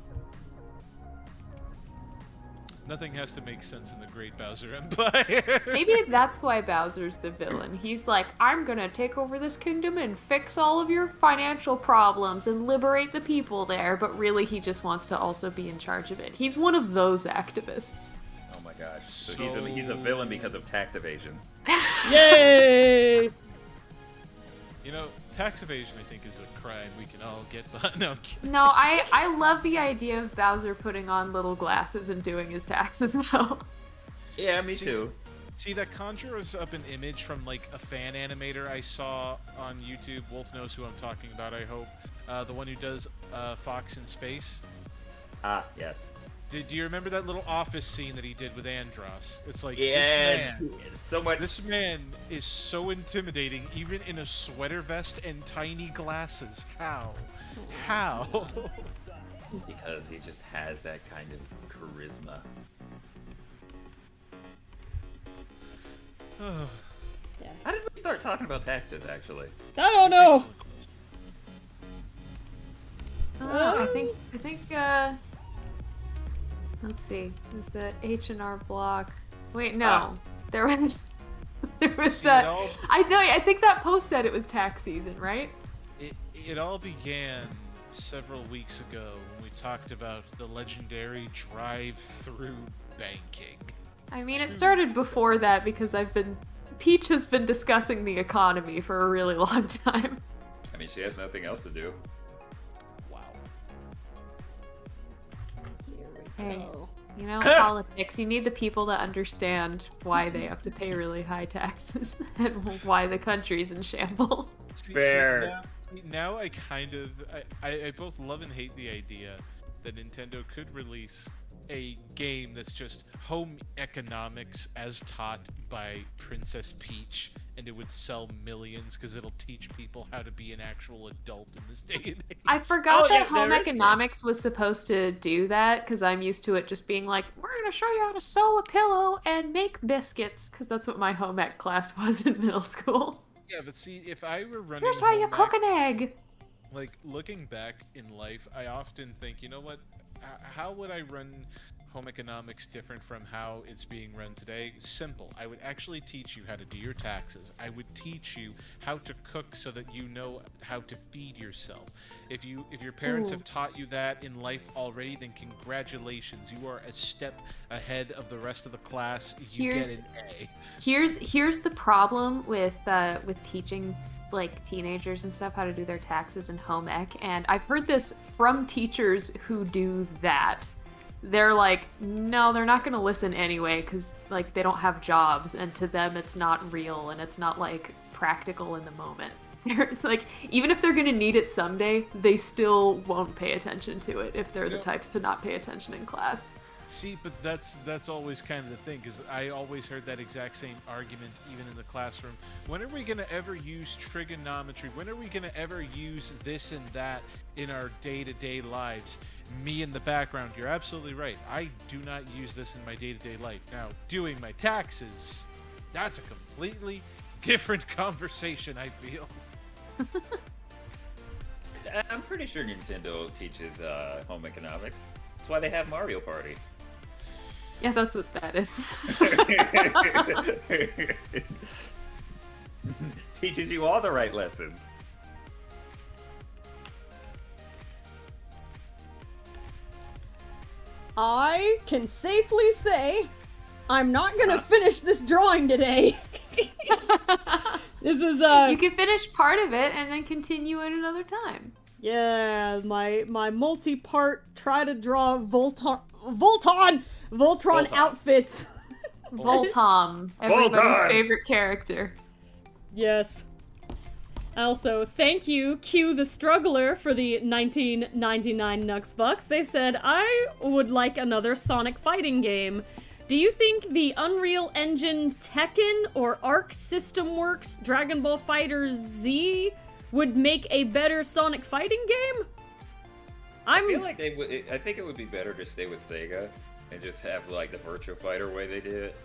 Nothing has to make sense in the Great Bowser Empire. Maybe that's why Bowser's the villain. He's like, I'm gonna take over this kingdom and fix all of your financial problems and liberate the people there, but really he just wants to also be in charge of it. He's one of those activists. Oh my gosh. So he's a villain because of tax evasion. Yay! You know, tax evasion, I think, is a crime we can all get behind. No, I'm kidding. No, I love the idea of Bowser putting on little glasses and doing his taxes, though. Yeah, me too. See, that conjures up an image from, like, a fan animator I saw on YouTube. Wolf knows who I'm talking about, I hope. The one who does Fox in Space. Ah, yes. Do you remember that little office scene that he did with Andros? It's like, Yeah, this man, so much. this man is so intimidating, even in a sweater vest and tiny glasses. How? How? because he just has that kind of charisma. How did we start talking about taxes, actually? I don't know. I think, let's see, was that H&R Block? Wait, no. There was that. I think that post said it was tax season, right? It all began several weeks ago when we talked about the legendary drive-through banking. I mean, it started before that because Peach has been discussing the economy for a really long time. I mean, she has nothing else to do. Wow. Hey, you know, politics, you need the people to understand why they have to pay really high taxes and why the country's in shambles. Fair. Now I kind of... I both love and hate the idea that Nintendo could release a game that's just home economics as taught by Princess Peach, and it would sell millions because it'll teach people how to be an actual adult in this day and age. I forgot that home economics was supposed to do that because I'm used to it just being like, we're going to show you how to sew a pillow and make biscuits, because that's what my home ec class was in middle school. Yeah, but see, if I were running Here's how you home cook ec, an egg. like, looking back in life, I often think, you know what, how would I run home economics different from how it's being run today? Simple. I would actually teach you how to do your taxes. I would teach you how to cook so that you know how to feed yourself. If your parents have taught you that in life already, then congratulations. You are a step ahead of the rest of the class. You get an A. Here's the problem with teaching like teenagers and stuff how to do their taxes in home ec, and I've heard this from teachers who do that. They're like, no, they're not gonna listen anyway because like they don't have jobs, and to them it's not real and it's not like practical in the moment. Like, even if they're gonna need it someday, they still won't pay attention to it if they're the types to not pay attention in class. See, but that's always kind of the thing, because I always heard that exact same argument even in the classroom. When are we going to ever use trigonometry? When are we going to ever use this and that in our day-to-day lives? Me in the background, you're absolutely right. I do not use this in my day-to-day life. Now, doing my taxes, that's a completely different conversation, I feel. I'm pretty sure Nintendo teaches home economics. That's why they have Mario Party. Yeah, that's what that is. Teaches you all the right lessons. I can safely say I'm not gonna finish this drawing today. This is You can finish part of it and then continue at another time. Yeah, my multi-part try to draw Voltron outfits. Voltom, everybody's favorite character. Yes. Also, thank you, Q the Struggler, for the 1999 Nux Bucks. They said, I would like another Sonic fighting game. Do you think the Unreal Engine Tekken or Arc System Works Dragon Ball FighterZ would make a better Sonic fighting game? I feel like they would. I think it would be better to stay with Sega and just have like the Virtua Fighter way they did it.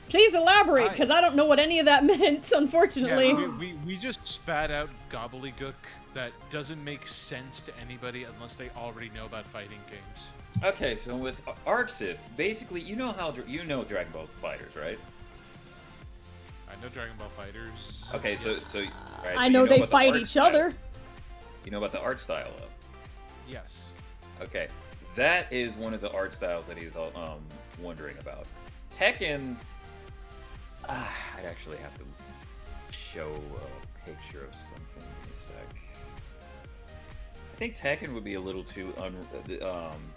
Please elaborate, because I don't know what any of that meant, unfortunately. Yeah, we just spat out gobbledygook that doesn't make sense to anybody unless they already know about fighting games. Okay, so with ArcSys, basically, you know Dragon Ball Fighters, right? I know Dragon Ball Fighters. Okay, yes. so right, I so know you they about the fight art each style. other. You know about the art style of? Yes. Okay, that is one of the art styles that he's wondering about. Tekken, I'd actually have to show a picture of something in a sec. I think Tekken would be a little too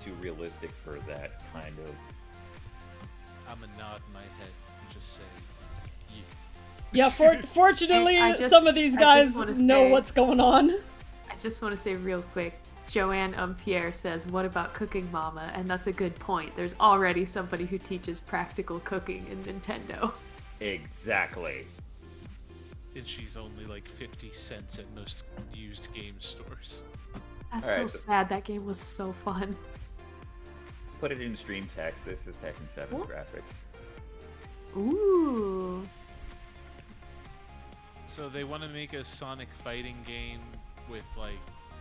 too realistic for that kind of. I'm a nod in my head and just say, Yeah, fortunately, some of these guys know what's going on. I just want to say real quick, Joanne Umpierre says, what about Cooking Mama? And that's a good point. There's already somebody who teaches practical cooking in Nintendo. Exactly. And she's only like 50 cents at most used game stores. That's All so right, sad. That game was so fun. Put it in stream text. This is Tekken 7 What? graphics. Ooh. So they want to make a Sonic fighting game with like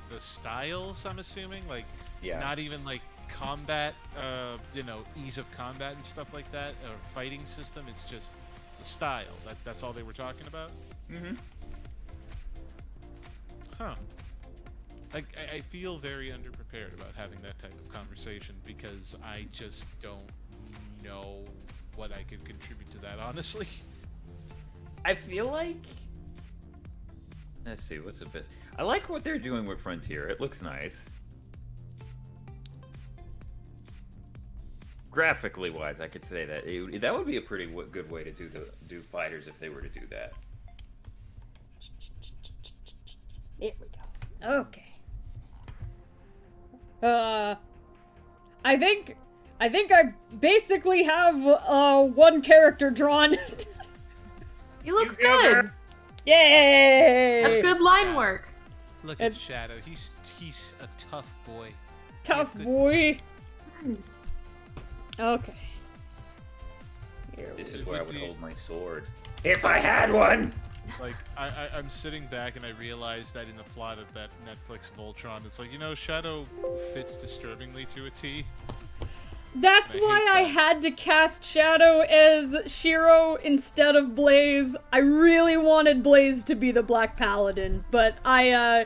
the styles, I'm assuming, like Yeah. not even like combat, ease of combat and stuff like that, or fighting system. It's just the style. That's all they were talking about. Mm-hmm. Huh. I feel very underprepared about having that type of conversation because I just don't know what I could contribute to that, honestly. I feel like... Let's see, what's the best? I like what they're doing with Frontier. It looks nice. Graphically wise, I could say that. That would be a pretty good way to do fighters if they were to do that. There we go. Okay. I think I basically have one character drawn. He looks You go, good. girl. Yay! That's good line work. Look And- at Shadow. He's a tough boy. Tough Good. boy. Okay. Here This we is where I would be- hold my sword. If I had one! Like, I'm sitting back and I realize that in the plot of that Netflix Voltron, it's like, Shadow fits disturbingly to a T. That's I why hate I that. had to cast Shadow as Shiro instead of Blaze. I really wanted Blaze to be the Black Paladin, but I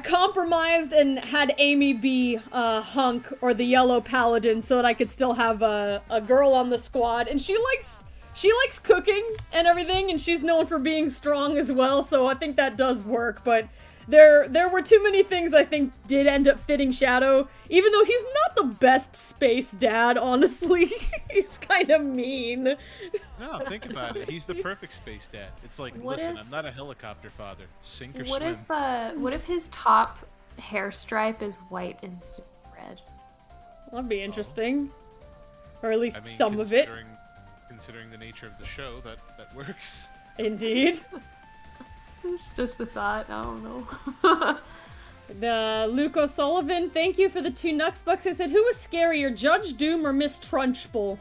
compromised and had Amy be Hunk or the Yellow Paladin so that I could still have a girl on the squad. And she likes cooking and everything, and she's known for being strong as well, so I think that does work, but there were too many things I think did end up fitting Shadow, even though he's not the best space dad, honestly. He's kind of mean. No, think about it. He's the perfect space dad. It's like, What listen, if- I'm not a helicopter father. Sink or What swim. what if his top hair stripe is white instead of red? That'd be interesting. Or at least I mean, some of it. Considering the nature of the show, that works. Indeed. It's just a thought. I don't know. Luke O'Sullivan, thank you for the 2 Nux bucks. I said, who was scarier, Judge Doom or Miss Trunchbull?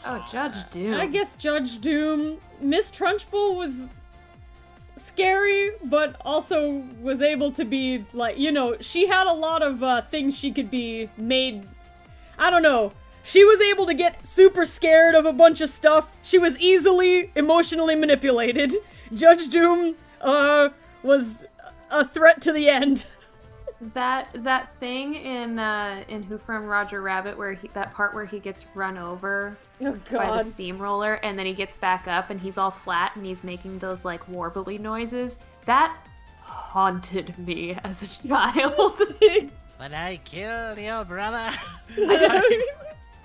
Oh, Judge Doom. I guess Judge Doom. Miss Trunchbull was scary, but also was able to be, like, she had a lot of things she could be made. I don't know. She was able to get super scared of a bunch of stuff. She was easily emotionally manipulated. Judge Doom, was a threat to the end. That thing in Who Framed Roger Rabbit where that part where he gets run over Oh by god. the steamroller and then he gets back up and he's all flat and he's making those like warbly noises. That haunted me as a child. When I killed your brother.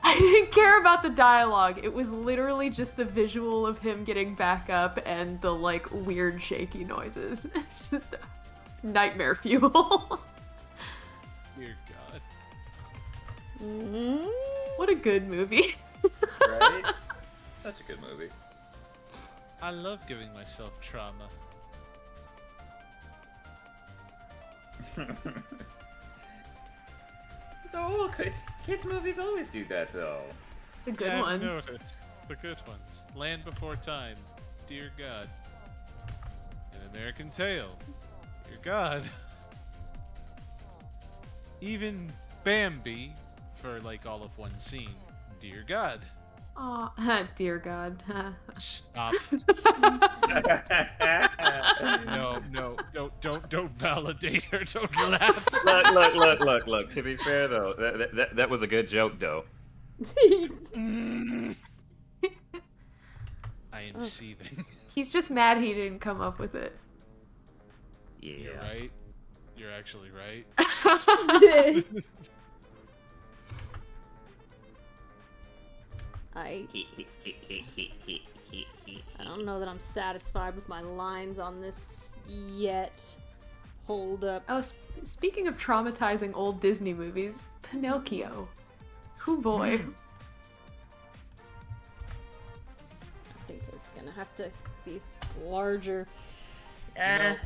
I didn't care about the dialogue. It was literally just the visual of him getting back up and the like weird shaky noises. It's just nightmare fuel. Dear God. Mhm. What a good movie. Right? Such a good movie. I love giving myself trauma. So, okay. Kids' movies always do that, though. The good I've ones. noticed. The good ones. Land Before Time. Dear God. An American Tail. Dear God. Even Bambi, for like all of one scene. Dear God. Aw, dear God. Stop. No, don't validate her. Don't laugh. Look. To be fair, though, that was a good joke, though. I am seething. He's just mad he didn't come up with it. Yeah. You're right. You're actually right. I don't know that I'm satisfied with my lines on this yet. Hold up. Oh, speaking of traumatizing old Disney movies, Pinocchio. Hoo boy. I think it's gonna have to be larger.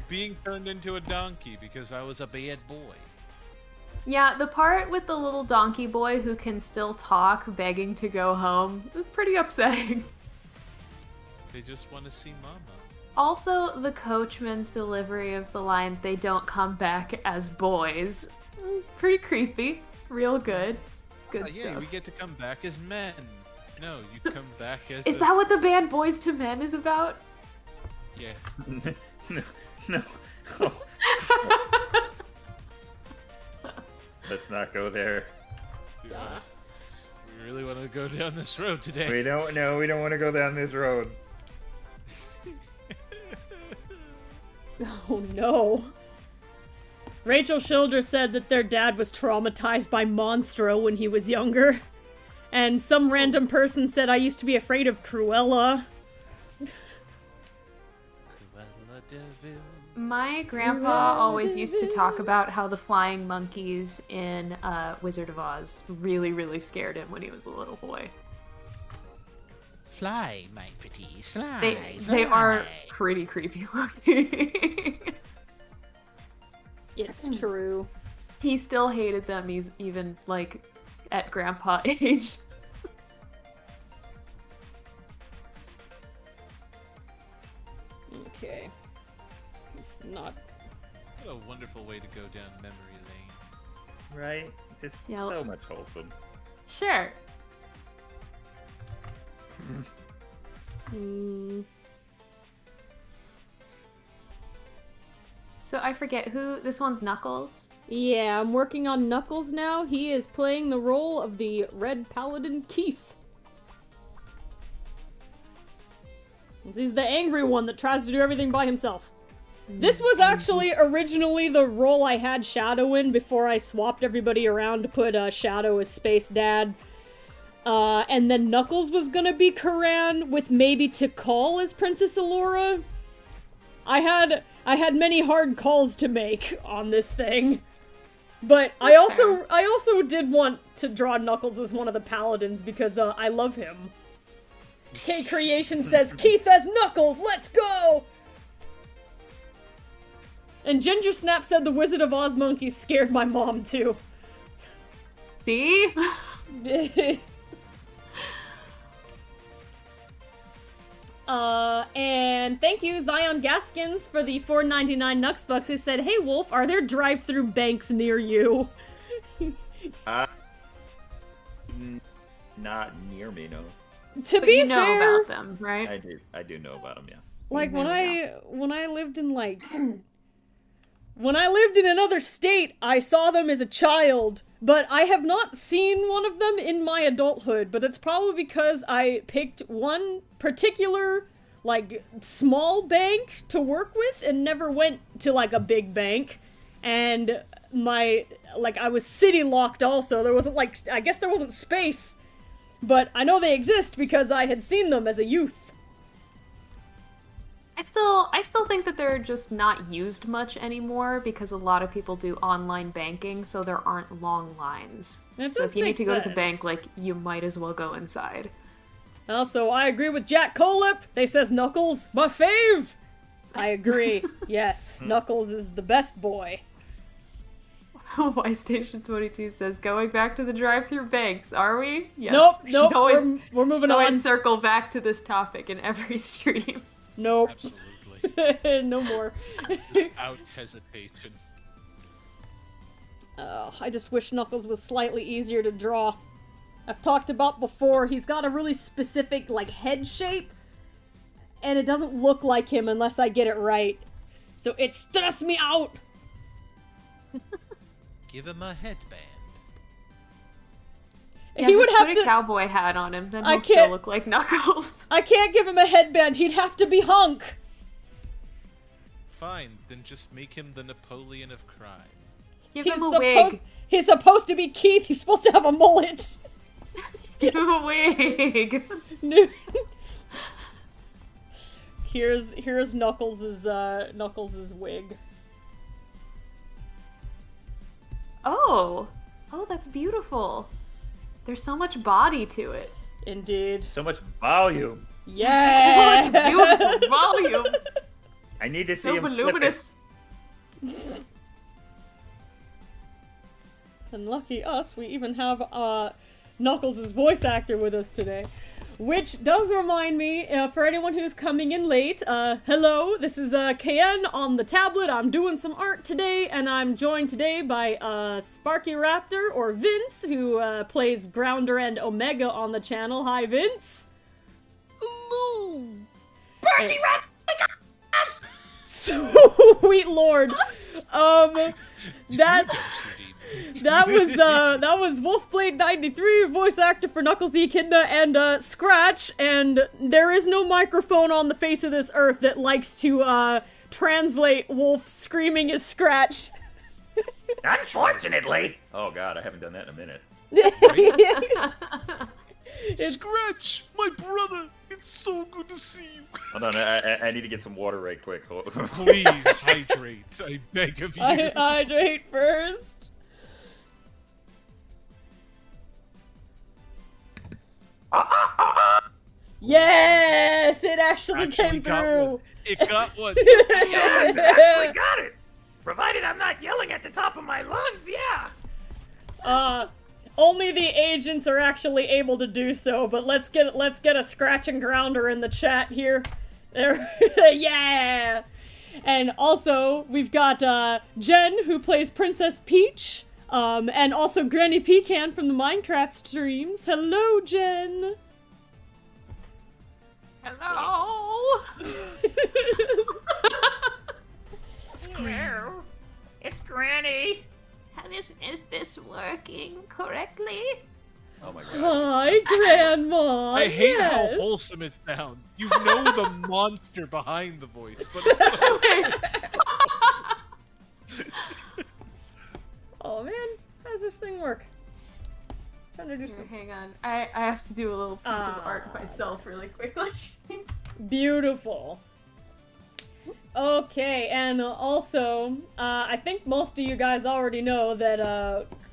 being turned into a donkey because I was a bad boy. Yeah, the part with the little donkey boy who can still talk, begging to go home, is pretty upsetting. They just want to see Mama. Also, the coachman's delivery of the line, "They don't come back as boys." Pretty creepy. Real good. Good stuff. Yeah, we get to come back as men. No, you come back as... Is that what the band Boys to Men is about? Yeah. No. Oh. Let's not go there. We really want to go down this road today. We don't want to go down this road. Oh no. Rachel Schilder said that their dad was traumatized by Monstro when he was younger. And some random person said, I used to be afraid of Cruella. My grandpa always used to talk about how the flying monkeys in Wizard of Oz really, really scared him when he was a little boy. Fly, my pretties, fly. They are pretty creepy looking. It's true. He still hated them. He's even like at grandpa age. Okay. It's not... What a wonderful way to go down memory lane. Right? Just Yeah, so much wholesome. Sure. So I forget who this one's Knuckles. Yeah, I'm working on Knuckles now. He is playing the role of the Red Paladin Keith. He's the angry one that tries to do everything by himself. This was actually originally the role I had Shadow in before I swapped everybody around to put Shadow as Space Dad. And then Knuckles was gonna be Karan with maybe Tikal as Princess Allura. I had many hard calls to make on this thing. But I also did want to draw Knuckles as one of the paladins because I love him. K Creation says, Keith as Knuckles, let's go! And Ginger Snap said the Wizard of Oz monkeys scared my mom too. See? And thank you, Zion Gaskins, for the $4.99 Nux Bucks. He said, hey Wolf, are there drive-through banks near you? Not near me, no. To But be you know fair, about them, right? I do know about them, yeah. like when There I lived in when I lived in another state, I saw them as a child, but I have not seen one of them in my adulthood, but it's probably because I picked one particular, small bank to work with and never went to, a big bank, and I was city locked also. There wasn't, I guess there wasn't space, but I know they exist because I had seen them as a youth. I still think that they're just not used much anymore because a lot of people do online banking, so there aren't long lines. So if you need to go to the bank, you might as well go inside. Also, I agree with Jack Colip. They says Knuckles, my fave. I agree. Yes, Knuckles is the best boy. Why Station 22 says, going back to the drive-through banks, are we? Yes. Nope, we're moving on. Always circle back to this topic in every stream. Nope. Absolutely. No more. Without hesitation. I just wish Knuckles was slightly easier to draw. I've talked about before, he's got a really specific, head shape, and it doesn't look like him unless I get it right. So it stresses me out! Give him a headband. Yeah, He would just have put to a cowboy hat on him, then I he'll can't- still look like Knuckles. I can't give him a headband, he'd have to be Hunk! Fine, then just make him the Napoleon of crime. Give him a wig. He's supposed to be Keith, he's supposed to have a mullet! Give him a wig. Here's Knuckles' wig. Oh, that's beautiful. There's so much body to it. Indeed. So much volume. Yeah! Beautiful volume. I need to see So him flip it. voluminous. And lucky us, we even have Knuckles' voice actor with us today. Which does remind me, for anyone who's coming in late, hello, this is KN on the tablet. I'm doing some art today, and I'm joined today by Sparky Raptor, or Vince, who plays Grounder and Omega on the channel. Hi, Vince. Hello. Sparky Raptor! Sweet lord. That was Wolfblade93, voice actor for Knuckles the Echidna and Scratch, and there is no microphone on the face of this earth that likes to translate Wolf screaming as Scratch. Unfortunately! Oh god, I haven't done that in a minute. Scratch, my brother, it's so good to see you. Hold on, I need to get some water right quick. Please hydrate, I beg of you. Hydrate first. Yes, it actually came through. It got one. Yes, it actually got it! Provided I'm not yelling at the top of my lungs, yeah! Only the agents are actually able to do so, but let's get a Scratch and Grounder in the chat here. There, yeah! And also, we've got Jen, who plays Princess Peach, and also Granny Pecan from the Minecraft streams. Hello, Jen! Hello. Hello. It's Granny. Is this working correctly? Oh my god. Hi, Grandma! I hate yes. how wholesome it sounds. You know the monster behind the voice, but it's so... Oh man, how does this thing work? Trying to do Here, something. hang on. I have to do a little piece of art myself really quickly. Beautiful. Okay, and also, I think most of you guys already know that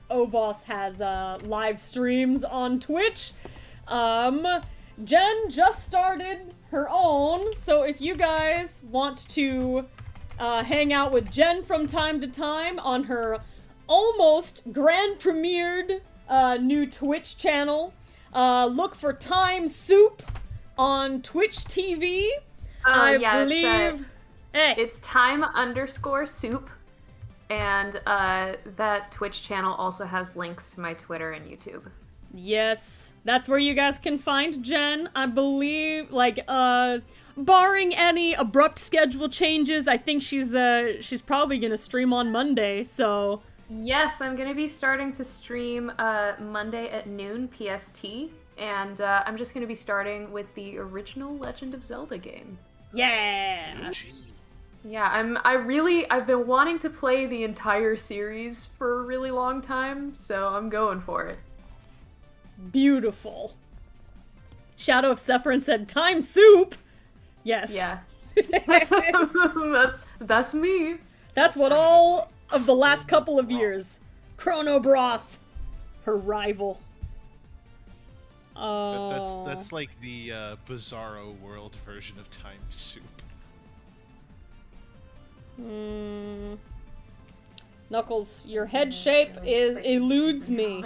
Ovos has live streams on Twitch. Jen just started her own, so if you guys want to hang out with Jen from time to time on her almost grand premiered new Twitch channel, look for Time Soup on Twitch TV. I believe... It's time_soup, and that Twitch channel also has links to my Twitter and YouTube. Yes, that's where you guys can find Jen. I believe, like, barring any abrupt schedule changes, I think she's probably gonna stream on Monday, so... Yes, I'm gonna be starting to stream Monday at noon PST, and I'm just gonna be starting with the original Legend of Zelda game. Yeah! Yeah, I've been wanting to play the entire series for a really long time, so I'm going for it. Beautiful. Shadow of Sephiroth said, Time Soup! Yes. Yeah. that's me. That's what all of the last couple of years. Chrono Broth, her rival. Oh. That's like the Bizarro World version of Time Soup. Knuckles, your head shape eludes me.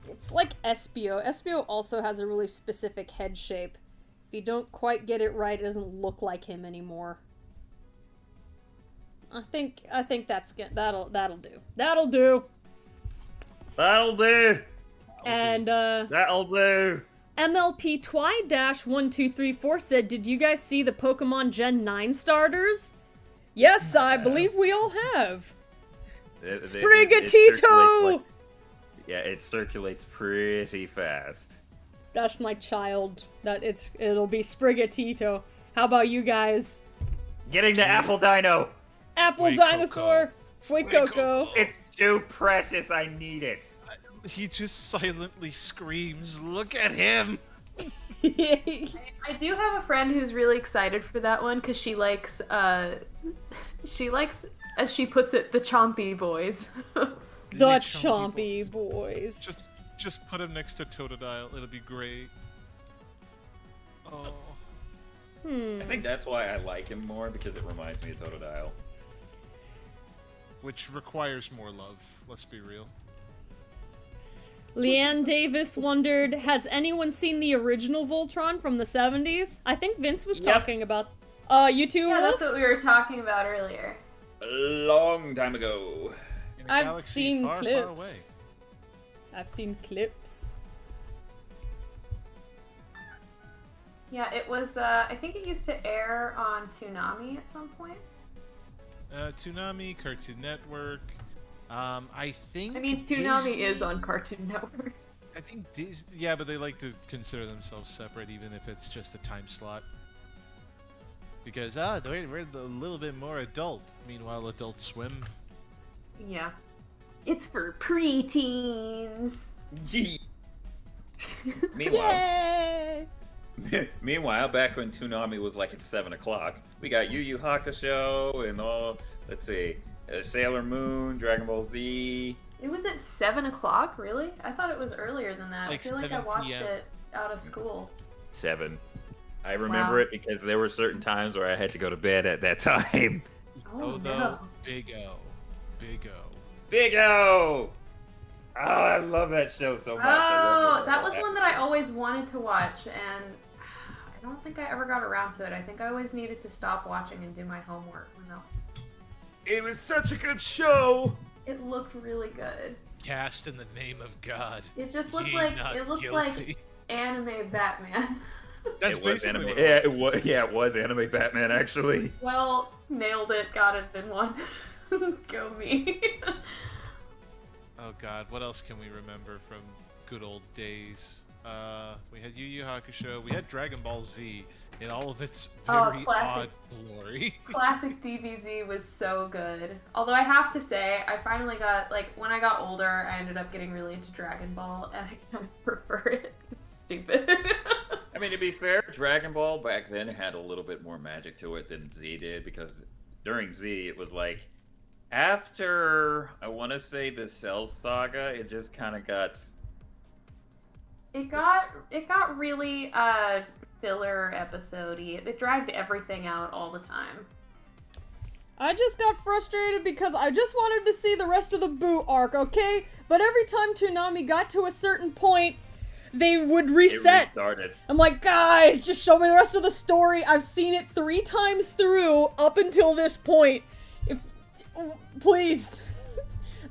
It's like Espio. Espio also has a really specific head shape. If you don't quite get it right, it doesn't look like him anymore. I think that's good. That'll do. That'll do. That'll do! And That'll do! MLP Twy-1234 said, did you guys see the Pokemon Gen 9 starters? Yes, I believe we all have. Sprigatito! It circulates pretty fast. That's my child. It'll be Sprigatito. How about you guys? Getting the Apple Dino! Apple Wait, Dinosaur! Fuecoco! It's too precious, I need it. He just silently screams, "Look at him!" I do have a friend who's really excited for that one because she likes, as she puts it, the Chompy boys. The Chompy boys. Just put him next to Totodile. It'll be great. Oh. I think that's why I like him more, because it reminds me of Totodile. Which requires more love, let's be real. Leanne Davis wondered, has anyone seen the original Voltron from the 70s? I think Vince was talking about... you too, Yeah, Wolf? that's what we were talking about earlier. A long time ago. In a I've galaxy seen far, clips. far away. I've seen clips. Yeah, it was, I think it used to air on Toonami at some point. Toonami, Cartoon Network. I think. I mean, Toonami Disney- is on Cartoon Network. I think Disney. Yeah, but they like to consider themselves separate, even if it's just a time slot. Because we're a little bit more adult. Meanwhile, Adult Swim. Yeah. It's for preteens. Yee. Meanwhile, Yay! meanwhile, back when Toonami was like at 7 o'clock, we got Yu Yu Hakusho and all. Let's see, Sailor Moon, Dragon Ball Z. It was at 7 o'clock, really? I thought it was earlier than that. Like I feel like I 7 watched PM. it out of school. 7. I remember Wow. it because there were certain times where I had to go to bed at that time. Oh, Although no. Big O, Big O. Big O! Oh, I love that show so much. Oh, that was one that I always wanted to watch, and I don't think I ever got around to it. I think I always needed to stop watching and do my homework when that was. It was such a good show. It looked really good. Cast in the name of God. It just looked Ye like not like guilty. anime Batman. That's It was basically anime. what Yeah, it was. Yeah, it was anime Batman actually. Well, nailed it, got it in one. Go me. Oh God, what else can we remember from good old days? We had Yu Yu Hakusho. We had Dragon Ball Z in all of its very classic. odd glory. Classic DBZ was so good. Although I have to say, I finally got, like, when I got older, I ended up getting really into Dragon Ball, and I kind of prefer it. It's stupid. I mean, to be fair, Dragon Ball back then had a little bit more magic to it than Z did, because during Z it was like after I want to say the Cell Saga, it just kind of got. It got really filler episode-y. It dragged everything out all the time. I just got frustrated because I just wanted to see the rest of the Boo arc, okay? But every time Toonami got to a certain point, they would It reset. restarted. I'm like, guys, just show me the rest of the story. I've seen it 3 times through up until this point. Please.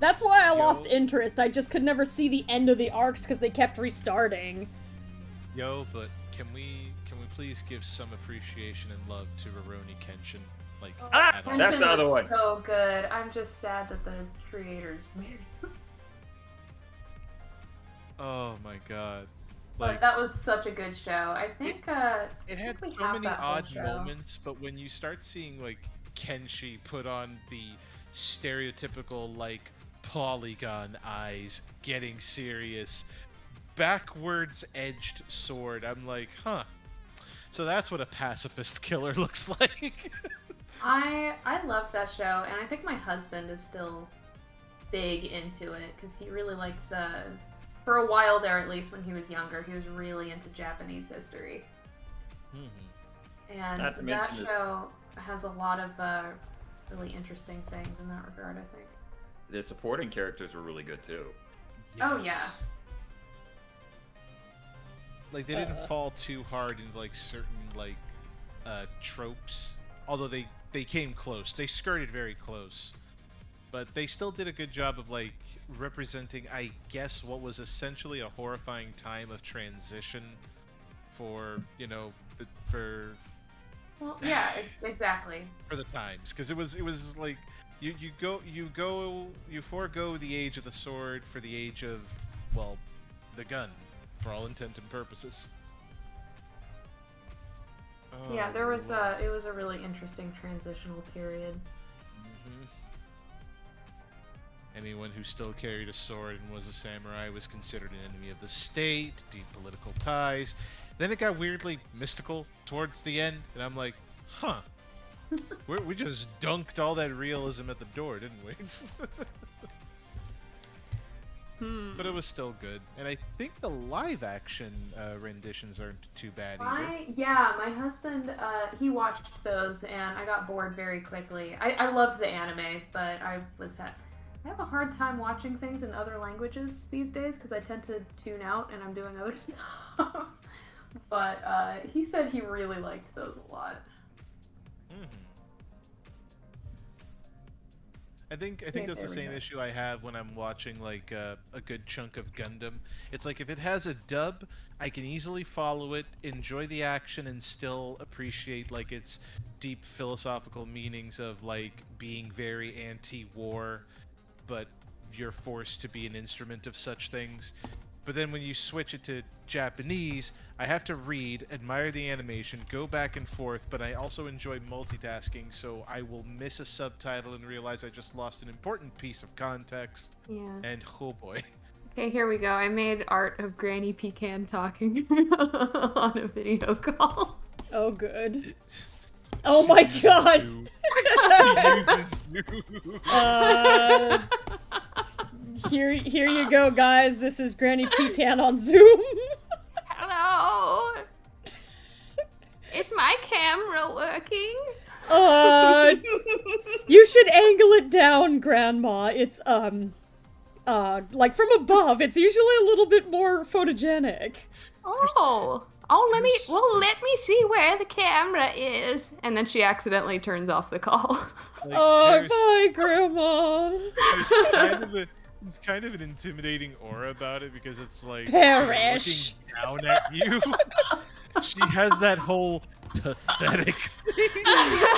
That's why I lost interest. I just could never see the end of the arcs because they kept restarting. Yo, but can we please give some appreciation and love to Rurouni Kenshin? Like, at all? That's the Kenshin other was one. So good. I'm just sad that the creator's weird. Oh my God. But Like, that was such a good show. I think it had we so have many that whole odd show. moments, but when you start seeing like Kenshi put on the stereotypical like polygon eyes, getting serious, backwards edged sword, I'm like, huh. So that's what a pacifist killer looks like. I love that show, and I think my husband is still big into it because he really likes. For a while there, at least when he was younger, he was really into Japanese history. And Not to that mention the- show has a lot of really interesting things in that regard, I think. The supporting characters were really good too. Oh, yeah. Like they didn't fall too hard into like certain like tropes, although they came close. They skirted very close, but they still did a good job of like representing, I guess, what was essentially a horrifying time of transition for Well, yeah, exactly. for the times, because it was like you forego the age of the sword for the age of, well, the gun, for all intent and purposes. Yeah, Oh, it was a really interesting transitional period. Mhm. Anyone who still carried a sword and was a samurai was considered an enemy of the state, deep political ties. Then it got weirdly mystical towards the end, and I'm like, huh. We just dunked all that realism at the door, didn't we? But it was still good. And I think the live-action renditions aren't too bad either. My husband, he watched those, and I got bored very quickly. I loved the anime, but I have a hard time watching things in other languages these days because I tend to tune out and I'm doing other stuff. But he said he really liked those a lot. I think that's the same issue I have when I'm watching like a good chunk of Gundam. It's like if it has a dub, I can easily follow it, enjoy the action, and still appreciate like its deep philosophical meanings of like being very anti-war, but you're forced to be an instrument of such things. But then when you switch it to Japanese, I have to read, admire the animation, go back and forth, but I also enjoy multitasking, so I will miss a subtitle and realize I just lost an important piece of context. Yeah. And oh boy. Okay, here we go. I made art of Granny Pecan talking on a video call. Oh, good. Oh my god! Here you go, guys. This is Granny Pecan on Zoom. Hello. Is my camera working? You should angle it down, Grandma. It's like from above. It's usually a little bit more photogenic. Let me see where the camera is. And then she accidentally turns off the call. Like, bye, Grandma. There's kind of an intimidating aura about it because it's like Perish. looking down at you. She has that whole pathetic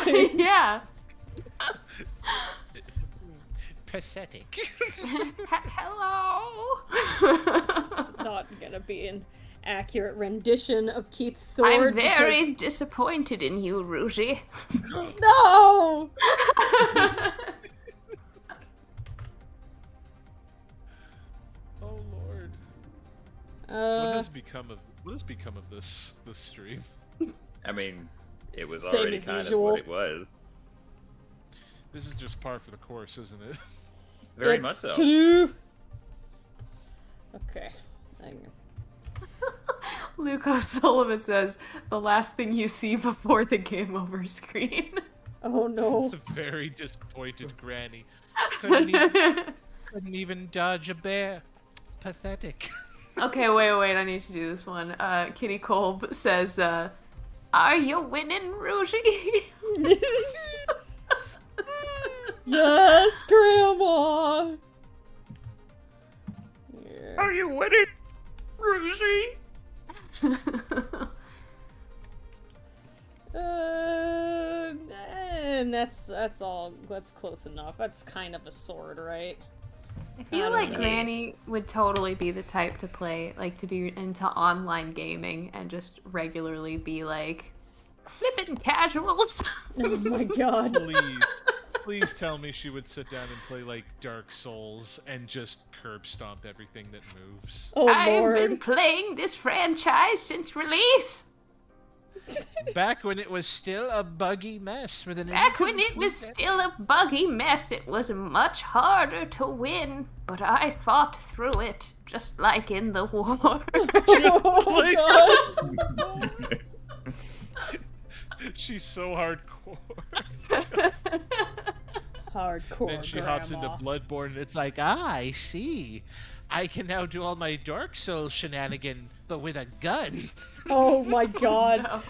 thing. Yeah. Pathetic. Hello. It's not gonna be an accurate rendition of Keith's sword. I'm very disappointed in you, Rougie. No! Oh Lord. What has become of this stream? I mean, it was Same already as kind usual. of what it was. This is just par for the course, isn't it? Very It's much so. true. Okay. Hang on. Luke O'Sullivan says, the last thing you see before the game over screen. Oh no. A very disappointed granny. Couldn't even dodge a bear. Pathetic. Okay, wait, I need to do this one. Kitty Kolb says, are you winning, Rougie? Yes, Grandma! Yeah. Are you winning, Rougie? And that's all. That's close enough. That's kind of a sword, right? I feel like Granny would totally be the type to play, like, to be into online gaming and just regularly be like, flippin' casuals. Oh my god. Please tell me she would sit down and play like Dark Souls and just curb stomp everything that moves. Oh Lord. I've been playing this franchise since release. Back when it was still a buggy mess with an Back when it was still a buggy mess, it was much harder to win, but I fought through it, just like in the war. Oh god. She's so hardcore. Hardcore. Then she Grandma. hops into Bloodborne and it's like, I see. I can now do all my Dark Souls shenanigan, but with a gun. Oh my god.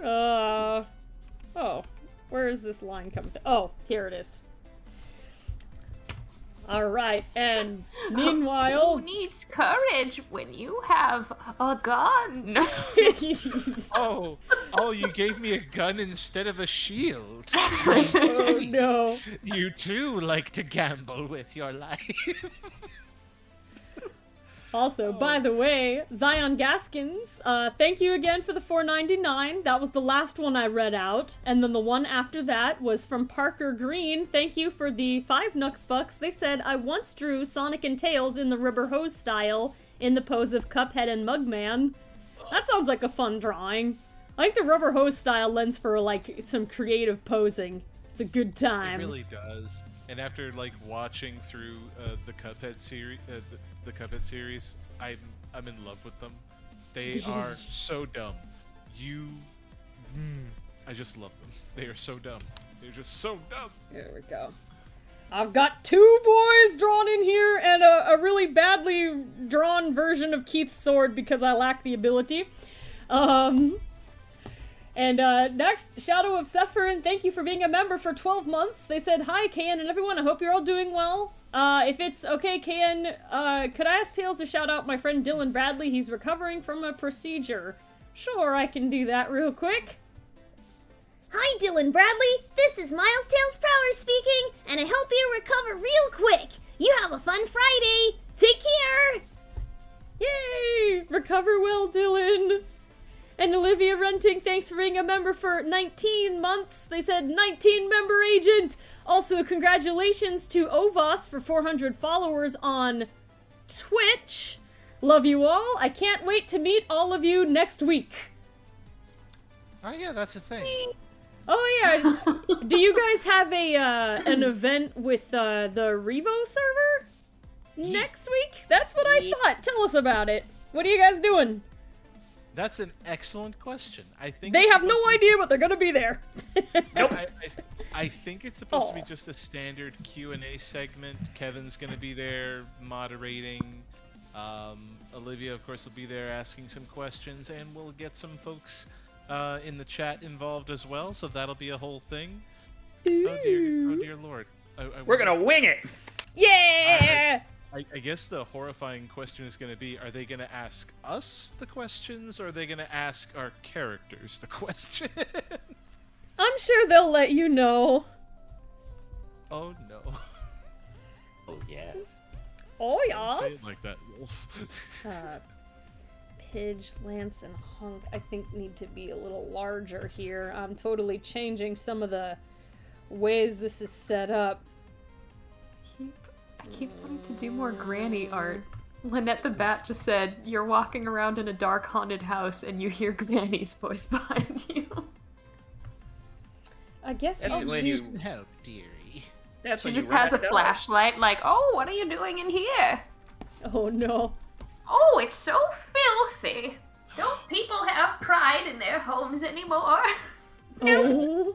No. Oh, where is this line coming from? Oh, here it is. Alright, and meanwhile... Who needs courage when you have a gun? Oh, you gave me a gun instead of a shield. Oh no. You too like to gamble with your life. Also, by the way, Zion Gaskins, thank you again for the $4.99. That was the last one I read out. And then the one after that was from Parker Green. Thank you for the 5 Nux Bucks. They said, I once drew Sonic and Tails in the rubber hose style in the pose of Cuphead and Mugman. That sounds like a fun drawing. I think the rubber hose style lends for, like, some creative posing. It's a good time. It really does. And after like watching through the Cuphead series, the Cuphead series, I'm in love with them. They are so dumb. I just love them. They are so dumb. They're just so dumb. There we go. I've got 2 boys drawn in here and a really badly drawn version of Keith's sword because I lack the ability. And next, Shadow of Sephirin, thank you for being a member for 12 months. They said, hi, Kayan and everyone, I hope you're all doing well. If it's okay, Kayan, could I ask Tails to shout out my friend Dylan Bradley? He's recovering from a procedure. Sure, I can do that real quick. Hi, Dylan Bradley. This is Miles Tails Prowler speaking, and I hope you recover real quick. You have a fun Friday. Take care. Yay! Recover well, Dylan. And Olivia Runting, thanks for being a member for 19 months. They said 19 member agent. Also, congratulations to Ovos for 400 followers on Twitch. Love you all. I can't wait to meet all of you next week. Oh yeah, that's a thing. Oh yeah. Do you guys have a an event with the Revo server next week? That's what I thought. Tell us about it. What are you guys doing? That's an excellent question. I think they have no idea, but they're gonna be there. Nope. I think it's supposed to be just a standard Q&A segment. Kevin's gonna be there moderating. Olivia, of course, will be there asking some questions, and we'll get some folks in the chat involved as well. So that'll be a whole thing. Oh dear Lord! We're gonna wing it. Yeah. I guess the horrifying question is going to be, are they going to ask us the questions, or are they going to ask our characters the questions? I'm sure they'll let you know. Oh no. Oh yes. Oh Don't say yes. it like that, Wolf. Pidge, Lance, and Hunk, I think, need to be a little larger here. I'm totally changing some of the ways this is set up. I keep wanting to do more granny art. Lynette the Bat just said, you're walking around in a dark haunted house and you hear Granny's voice behind you. I guess That's I'll when do... you- Help, dearie. That's She when you just has a wrap it up. flashlight like, oh, what are you doing in here? Oh no. Oh, it's so filthy. Don't people have pride in their homes anymore? Oh.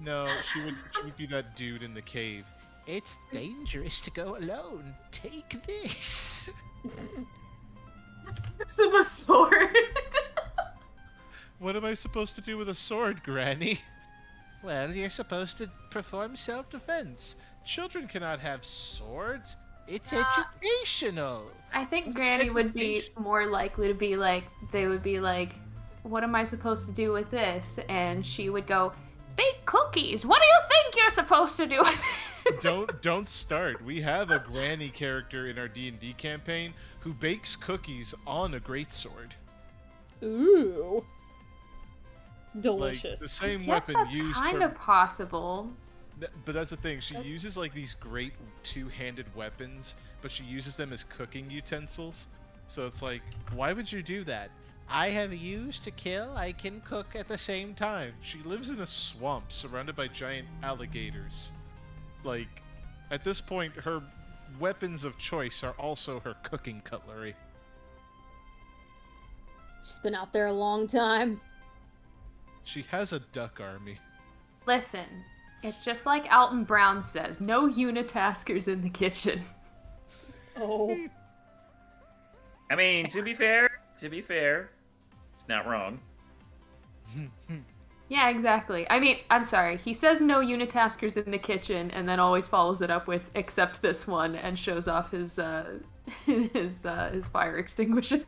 No, she would be that dude in the cave. It's dangerous to go alone. Take this. It's them a sword. What am I supposed to do with a sword, Granny? Well, you're supposed to perform self-defense. Children cannot have swords. It's educational. I think Granny would be more likely to be like, they would be like, what am I supposed to do with this? And she would go, bake cookies. What do you think you're supposed to do with it? Don't start. We have a Granny character in our D&D campaign who bakes cookies on a greatsword. Ooh. Like Delicious. the same Yes, weapon that's used kind for. of possible. But that's the thing. She uses like these great two-handed weapons, but she uses them as cooking utensils. So it's like, why would you do that? I have used to kill, I can cook at the same time. She lives in a swamp surrounded by giant alligators. Like, at this point, her weapons of choice are also her cooking cutlery. She's been out there a long time. She has a duck army. Listen, it's just like Alton Brown says, no unitaskers in the kitchen. Oh. I mean, to be fair, it's not wrong. Yeah, exactly. I mean, I'm sorry. He says no unitaskers in the kitchen, and then always follows it up with "except this one" and shows off his his fire extinguisher.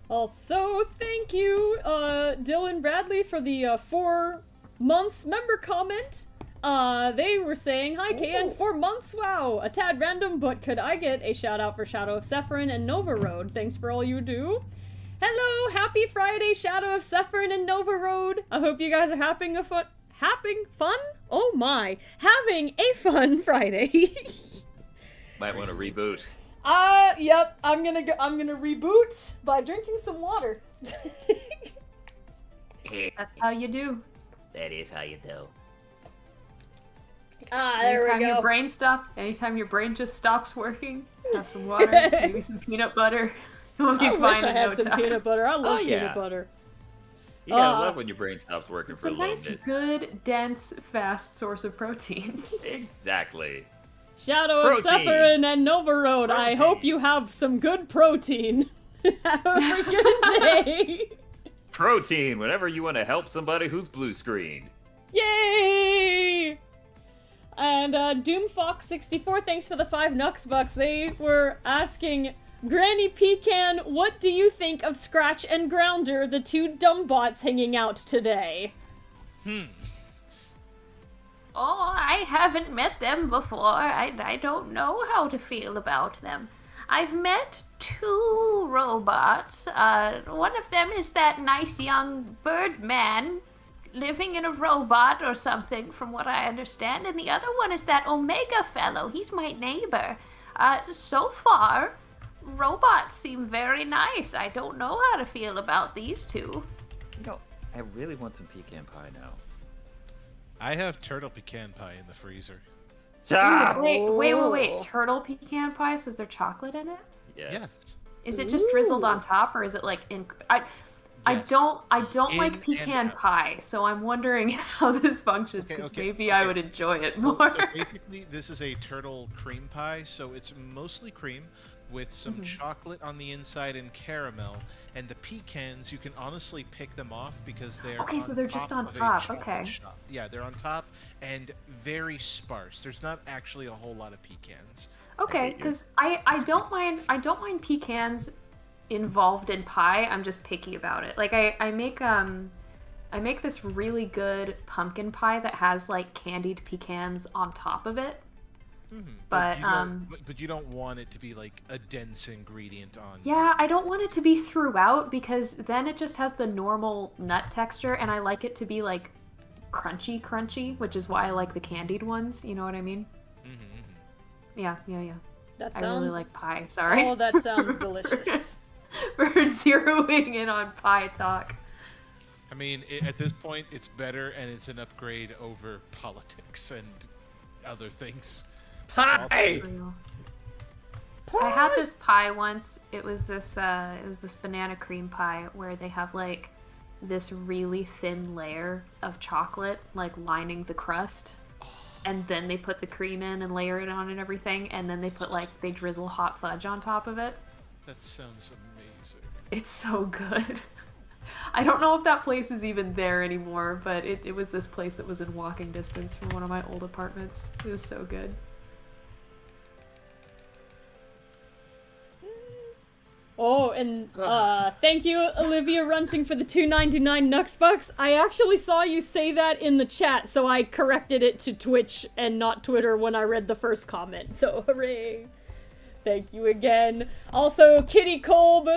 Also, thank you, Dylan Bradley, for the 4 months member comment. They were saying, hi, Kayan, 4 months, wow, a tad random, but could I get a shout out for Shadow of Sephirin and Nova Road? Thanks for all you do. Hello, happy Friday, Shadow of Sephirin and Nova Road. I hope you guys are having fun? Oh my, having a fun Friday. Might want to reboot. Yep, I'm gonna reboot by drinking some water. That's how you do. That is how you do. There we go. Anytime your brain just stops working, have some water, maybe some peanut butter. You'll be I fine wish I in had no some time. peanut butter. I love yeah. peanut butter. You gotta love when your brain stops working It's for a a little nice, bit. good, dense, fast source of protein. Exactly. Shadow Protein. of Sephirin and Nova Road, I Protein. hope you have some good protein. Have a good day. Protein, whenever you want to help somebody who's blue screened. Yay! And Doomfox64, thanks for the 5 Nux bucks. They were asking, Granny Pecan, what do you think of Scratch and Grounder, the 2 dumb bots hanging out today? Oh, I haven't met them before. I don't know how to feel about them. I've met 2 robots. One of them is that nice young bird man living in a robot or something, from what I understand. And the other one is that Omega fellow. He's my neighbor. So far, robots seem very nice. I don't know how to feel about these 2. You know, I really want some pecan pie now. I have turtle pecan pie in the freezer. Ah! Wait. Turtle pecan pie? So is there chocolate in it? Yes. Is it just drizzled on top, or is it like in? I don't In like pecan and out. pie, so I'm wondering how this functions, because maybe I would enjoy it more. So basically, this is a turtle cream pie, so it's mostly cream with some chocolate on the inside and caramel. And the pecans, you can honestly pick them off because they're Okay, so they're just on of a top, chocolate okay. shop. Yeah, they're on top and very sparse. There's not actually a whole lot of pecans. Okay, because I don't mind pecans involved in pie. I'm just picky about it. Like I make this really good pumpkin pie that has like candied pecans on top of it. But you don't want it to be like a dense ingredient on. yeah, I don't want it to be throughout, because then it just has the normal nut texture, and I like it to be like crunchy, which is why I like the candied ones. You know what I mean? Yeah. That I sounds... really like pie. Sorry. Oh, that sounds delicious. We're zeroing in on pie talk. I mean, at this point, it's better and it's an upgrade over politics and other things. Pie! I had this pie once. It was this banana cream pie where they have like this really thin layer of chocolate like lining the crust, and then they put the cream in and layer it on and everything, and then they drizzle hot fudge on top of it. That sounds amazing. It's so good. I don't know if that place is even there anymore, but it was this place that was in walking distance from one of my old apartments. It was so good. Oh, and thank you, Olivia Runting, for the $2.99 Nux bucks. I actually saw you say that in the chat, so I corrected it to Twitch and not Twitter when I read the first comment. So hooray! Thank you again. Also, Kitty Kolb,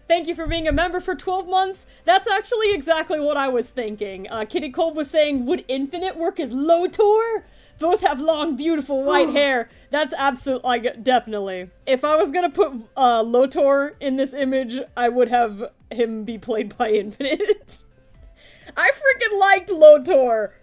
thank you for being a member for 12 months. That's actually exactly what I was thinking. Kitty Kolb was saying, would Infinite work as Lotor? Both have long, beautiful white hair. That's absolutely, like, definitely. If I was gonna put Lotor in this image, I would have him be played by Infinite. I freaking liked Lotor.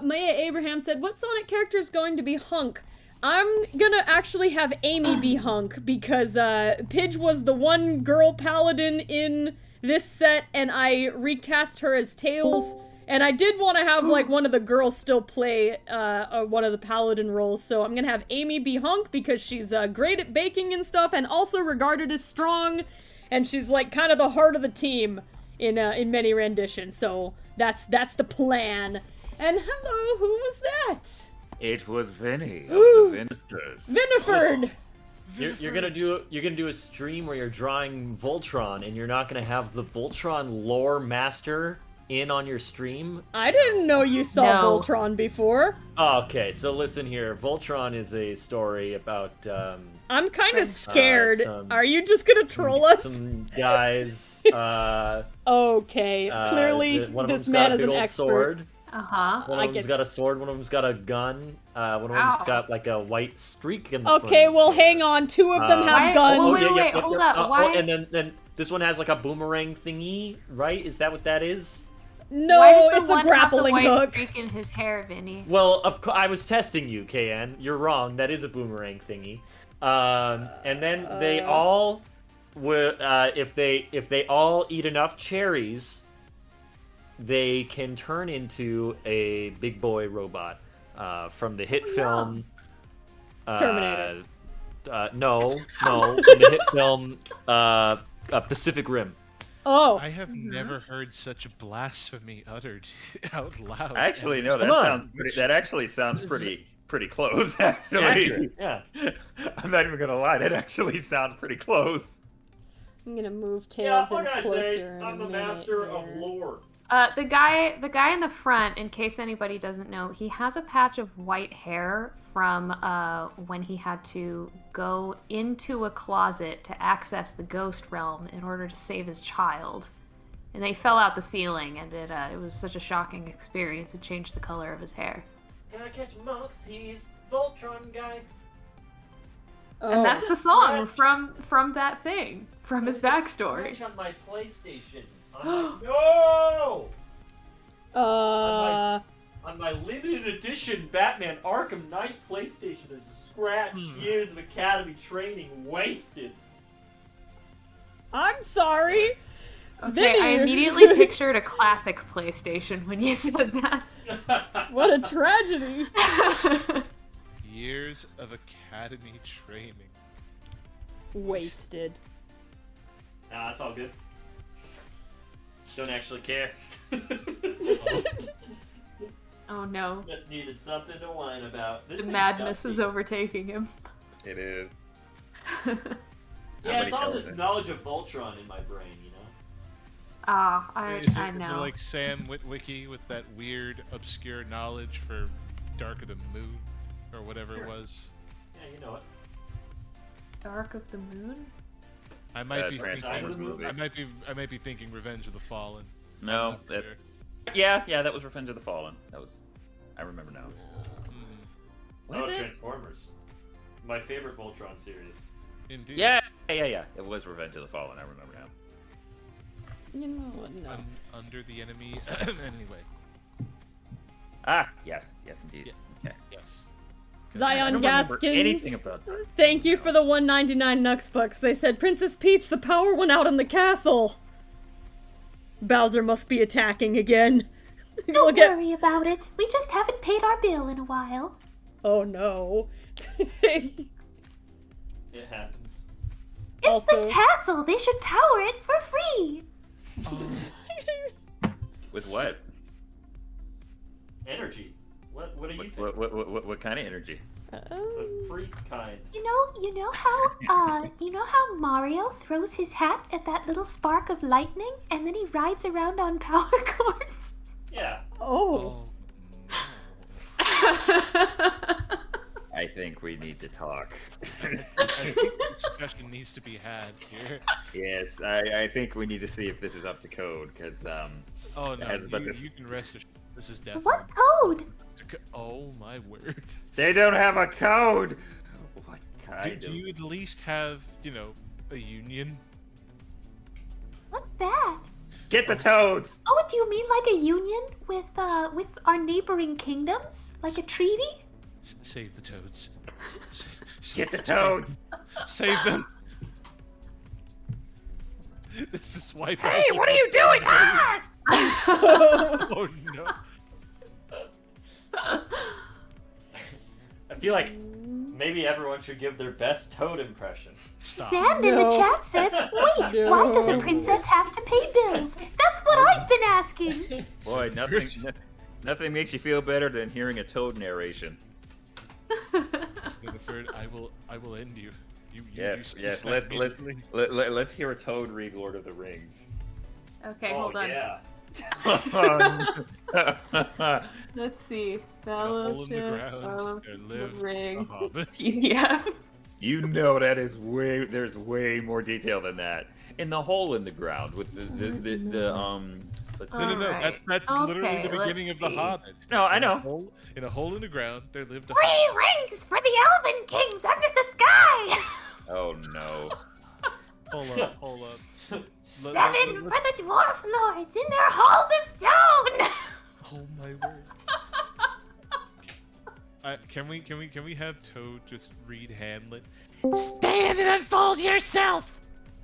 Maya Abraham said, what Sonic character is going to be Hunk? I'm gonna actually have Amy be Hunk, because Pidge was the one girl paladin in this set, and I recast her as Tails, and I did want to have, like, one of the girls still play one of the paladin roles, so I'm gonna have Amy be Hunk, because she's great at baking and stuff, and also regarded as strong, and she's, like, kind of the heart of the team in many renditions, so that's the plan. And hello, who was that? It was Vinny of the Vinisters. Viniford! You're gonna do a stream where you're drawing Voltron, and you're not gonna have the Voltron lore master in on your stream? I didn't know you saw Voltron before. Oh, okay, so listen here. Voltron is a story about I'm kind of scared. Are you just gonna troll us? Some guys. Okay, clearly one of this them's man got a is big an old expert. sword. Uh-huh. One of them's got a sword, one of them's got a gun, one of them's Ow. got like a white streak in the Okay, front. well, hang on. 2 of them have Why- guns. well, wait, hold up. Why- and then this one has like a boomerang thingy, right? Is that what that is? No, Why does the it's a one have grappling the white hook. streak in his hair, Vinny? Well, I was testing you, KN. You're wrong. That is a boomerang thingy. And then they all if they all eat enough cherries, they can turn into a big boy robot from the hit film Terminator. No, from the hit film Pacific Rim. Oh. I have never heard such blasphemy uttered out loud. Actually, no, that actually sounds pretty close. Actually, Accurate, yeah. I'm not even gonna lie. That actually sounds pretty close. I'm gonna move Tails in what can I closer. say? in a I'm the minute master here. of lore. The guy in the front, in case anybody doesn't know, he has a patch of white hair from when he had to go into a closet to access the ghost realm in order to save his child. And they fell out the ceiling, and it was such a shocking experience. It changed the color of his hair. Can I catch monks? He's Voltron guy. And that's the song from that thing, from his There's a backstory. scratch on my PlayStation. No! On my limited edition Batman Arkham Knight PlayStation, there's a scratch. Years of academy training wasted. I'm sorry. Okay, Vinny, I immediately pictured a classic PlayStation when you said that. What a tragedy. Years of academy training. Wasted. Nah, that's all good. Don't actually care. Oh no. Just needed something to whine about. This The thing's madness dusty. is overtaking him. It is. Yeah, it's all tells this it? knowledge of Voltron in my brain, you know? Ah, Is it know. like Sam Witwicky with that weird, obscure knowledge for Dark of the Moon, or whatever it was? Yeah, you know it. Dark of the Moon? I might be Transformers thinking. movie. I might be thinking Revenge of the Fallen. No, I'm not that, sure. yeah, that was Revenge of the Fallen. That was, I remember now. Oh, Was it? Transformers. My favorite Voltron series. Indeed. Yeah. It was Revenge of the Fallen. I remember now. You know what? No. Under the enemy. Anyway. Ah, yes, indeed. Yeah. Okay. Yes. I Zion don't remember Gaskins. anything about that. Thank you for the 199 Nux bucks. They said, Princess Peach, the power went out in the castle. Bowser must be attacking again. Don't worry about it. We just haven't paid our bill in a while. Oh no. It happens. It's Also- the castle. They should power it for free. With what? Energy. What do you think? What kind of energy? The freak kind. You know how Mario throws his hat at that little spark of lightning and then he rides around on power cords? Yeah. Oh. I think we need to talk. I think discussion needs to be had here. Yes, I think we need to see if this is up to code, because Oh no, but you can rest assured. This is definitely. What code? Oh my word. they don't have a code. What kind Do of? you at least have, a union? What's that? Get the toads. Oh, do you mean like a union with our neighboring kingdoms? Like a treaty? Save the toads. Get the toads. Save them. This is why. Hey, what are you doing? Ah! Oh no. I feel like maybe everyone should give their best Toad impression. Stop. Sand in the No. chat says, wait, why does a No. princess have to pay bills? That's what I've been asking. Boy, nothing makes you feel better than hearing a toad narration. Winifred, I will end you. Yes. snap immediately. Let's hear a toad read Lord of the Rings. Okay, Oh, hold on. yeah. Let's see. In a hole in the Fellowship ground, of there the lived Ring a hobbit. PDF. You know that is there's way more detail than that. In the hole in the ground with the Let's No, see. no, no. Alright. That's literally Okay, the beginning let's of The see. Hobbit. No, I know. In a hole in the ground, there lived a 3 hobbit. rings for the Elven Kings under the sky! Oh no. Hold up, hold up. 7 for the Dwarf Lords in their halls of stone! Oh my word. Can we have Toad just read Hamlet? Stand and unfold yourself!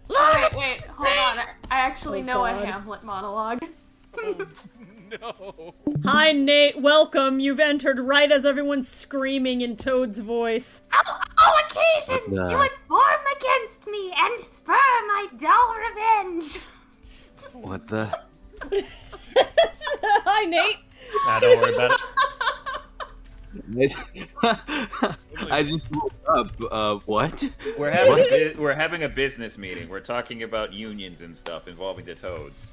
Wait, hold on. I actually Oh, know God. a Hamlet monologue. No. Hi, Nate. Welcome. You've entered right as everyone's screaming in Toad's voice. All occasions to inform against me and spur my dull revenge! What the? Hi, Nate. Nah, don't worry about it. I just woke up. What? We're having a business meeting. We're talking about unions and stuff involving the Toads.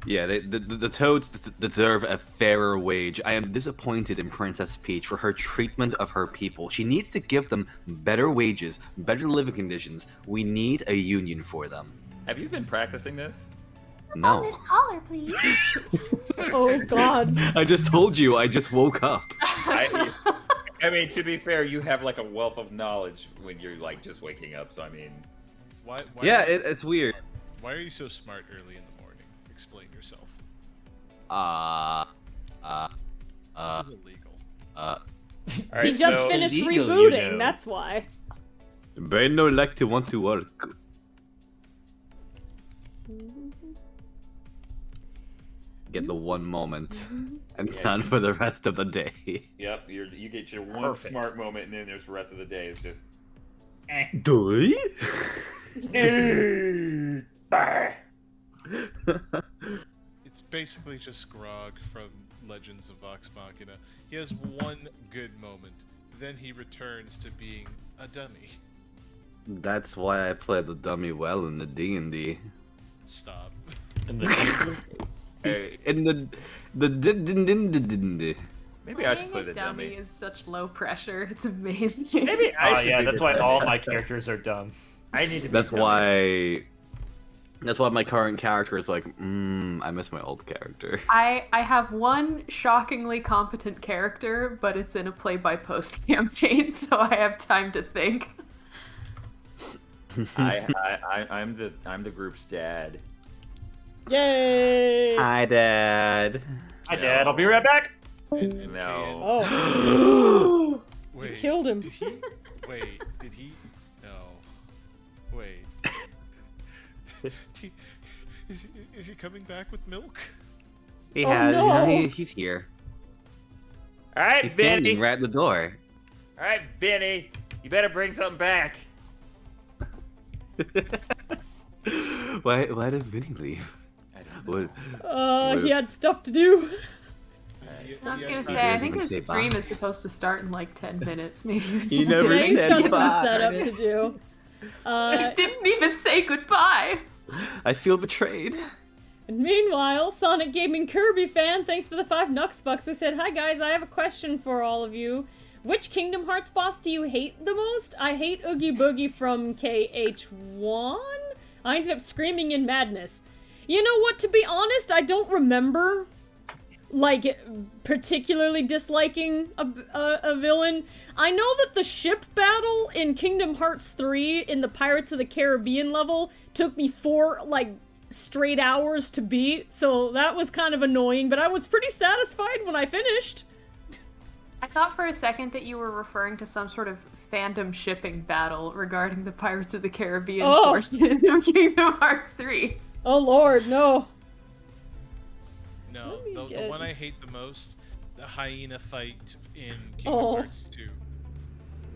Yeah, the Toads deserve a fairer wage. I am disappointed in Princess Peach for her treatment of her people. She needs to give them better wages, better living conditions. We need a union for them. Have you been practicing this? On No. this collar, please. Oh, God. I just told you, I just woke up. I mean, to be fair, you have like a wealth of knowledge when you're like just waking up. So I mean, Why Yeah, it's weird. Why are you so smart early in the morning? Explain yourself. This is illegal. all He right. just So finished illegal, rebooting, you know. that's why. Brain no like to want to work. Get the one moment, and Yeah, none for the rest of the day. yep, you get your one Perfect. smart moment, and then there's the rest of the day is just. Do It's basically just Grog from Legends of Vox Machina. He has one good moment, then he returns to being a dummy. That's why I play the dummy well in the D&D. Stop. And the Hey, In the maybe I should Playing play a the dummy dummy. is such low pressure. It's amazing. Maybe I Oh should. yeah, be that's the why dummy. all my characters are dumb. I need to. Be That's dummy. why my current character is like, I miss my old character. I have one shockingly competent character, but it's in a play-by-post campaign, so I have time to think. I'm the group's dad. Yay! Hi, Dad. Hi, Dad. I'll be right back. And No. Oh. Wait, killed him. Did he? Wait, did he? No. Wait. Is he coming back with milk? He Oh, has, no. he's here. All right, He's Benny. standing right at the door. All right, Benny. You better bring something back. Why did Vinny leave? I don't know. What? He had stuff to do. I was gonna Yeah, say, didn't I think even his say stream bye. is supposed to start in like 10 minutes. Maybe he was He just never doing Nate's said got it. some bye. setup to do. He didn't even say goodbye. I feel betrayed. And meanwhile, Sonic Gaming Kirby fan, thanks for the 5 Nux bucks. I said, hi guys, I have a question for all of you. Which Kingdom Hearts boss do you hate the most? I hate Oogie Boogie from KH1. I ended up screaming in madness. You know what, to be honest, I don't remember, like, particularly disliking a villain. I know that the ship battle in Kingdom Hearts 3 in the Pirates of the Caribbean level took me 4, like, straight hours to beat, so that was kind of annoying, but I was pretty satisfied when I finished. I thought for a second that you were referring to some sort of fandom shipping battle regarding the Pirates of the Caribbean portion of Kingdom Hearts 3. Oh lord, no. No, Let me the get- one I hate the most, the hyena fight in Kingdom Oh. Hearts 2.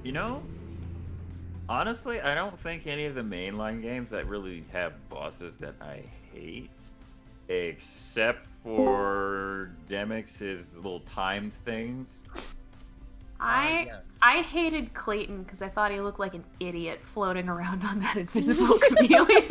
You know, honestly, I don't think any of the mainline games that really have bosses that I hate, except for Demix's little timed things. I hated Clayton because I thought he looked like an idiot floating around on that invisible chameleon.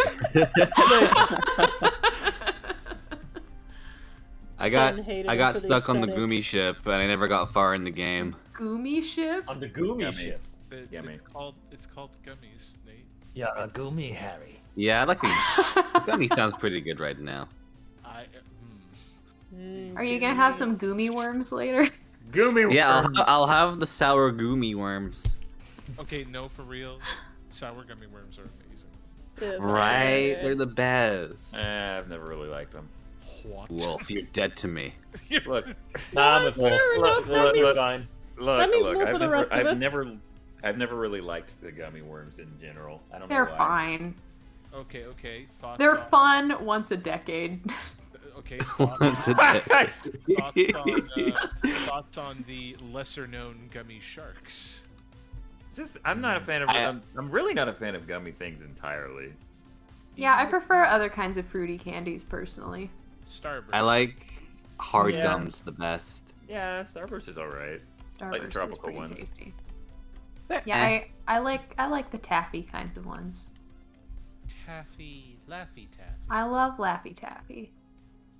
I Jen hated him got for the stuck on the aesthetics. Gumi ship, and I never got far in the game. Goomy ship? On the Goomy Yummy. ship. It's called Gummies, Nate. Yeah, a Goomy Harry. Yeah, I like the gummy sounds pretty good right now. Are you gonna have some goomy worms later? Goomy worms. Yeah, I'll have the sour goomy worms. Okay, no, for real. Sour gummy worms are amazing. Right? They're the best. I've never really liked them. What? Wolf, you're dead to me. Look, I'm with Wolf. fair enough. That means- Fine. That means more for the rest of us. I've never really liked the gummy worms in general. I don't They're know why. fine. Okay. Thoughts They're on... fun once a decade. Okay. Once a day. Thoughts on the lesser-known gummy sharks. I'm not a fan of. I'm really not a fan of gummy things entirely. Yeah, I prefer other kinds of fruity candies personally. Starburst. I like hard gums the best. Yeah, Starburst is alright. Starburst Like the is tropical pretty ones. tasty. Yeah, I like the taffy kinds of ones. Taffy, Laffy Taffy. I love Laffy Taffy.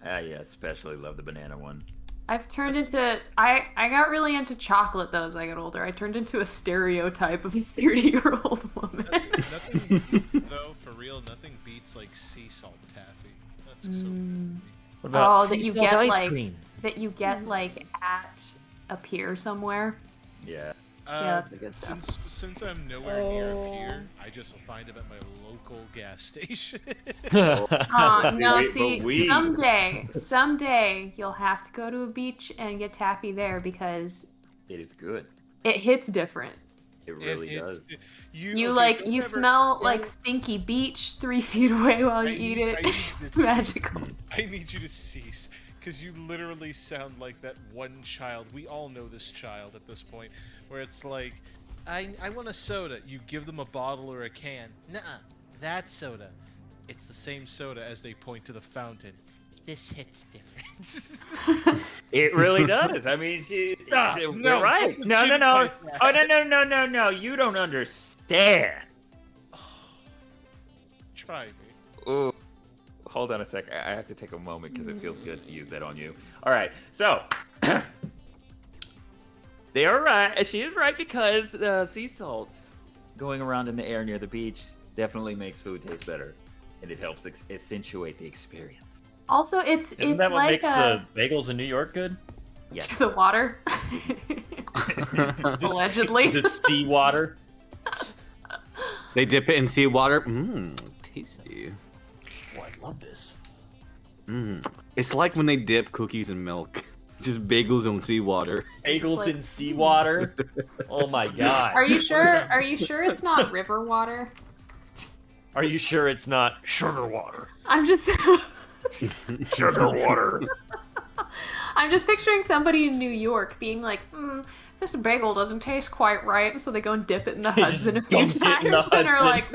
Yeah, especially love the banana one. I've turned into I got really into chocolate though as I got older. I turned into a stereotype of a 30-year-old woman. Nothing though, for real, nothing beats like sea salt taffy. That's so good. What about that you sea salt get ice like cream? that you get like at a pier somewhere. Yeah. Yeah, that's a good stuff. Since I'm nowhere near a pier, I just find them at my local gas station. No, But see, someday you'll have to go to a beach and get taffy there because it is good. it hits different. It really does. You smell like stinky beach 3 feet away while you eat it. It's magical. I need you to cease. Because you literally sound like that one child. We all know this child at this point. Where it's like, I want a soda. You give them a bottle or a can. Nuh-uh. That soda. It's the same soda as they point to the fountain. This hits different. It really does. I mean, you're right. No. Oh, no. You don't understand. Try me. Ooh. Hold on a sec. I have to take a moment because it feels good to use that on you. All right. So, they are right. She is right because sea salts going around in the air near the beach definitely makes food taste better, and it helps accentuate the experience. Also, Isn't it's that what like makes the bagels in New York good? Yes. the water. Allegedly. The sea water. They dip it in seawater. Mmm, tasty. Oh, I love this. It's like when they dip cookies in milk. It's just bagels in seawater. Bagels in seawater? Oh my god. Are you sure it's not river water? Are you sure it's not sugar water? I'm just Sugar water. I'm just picturing somebody in New York being like, this bagel doesn't taste quite right, and so they go and dip it in the Hudson a few times and are like,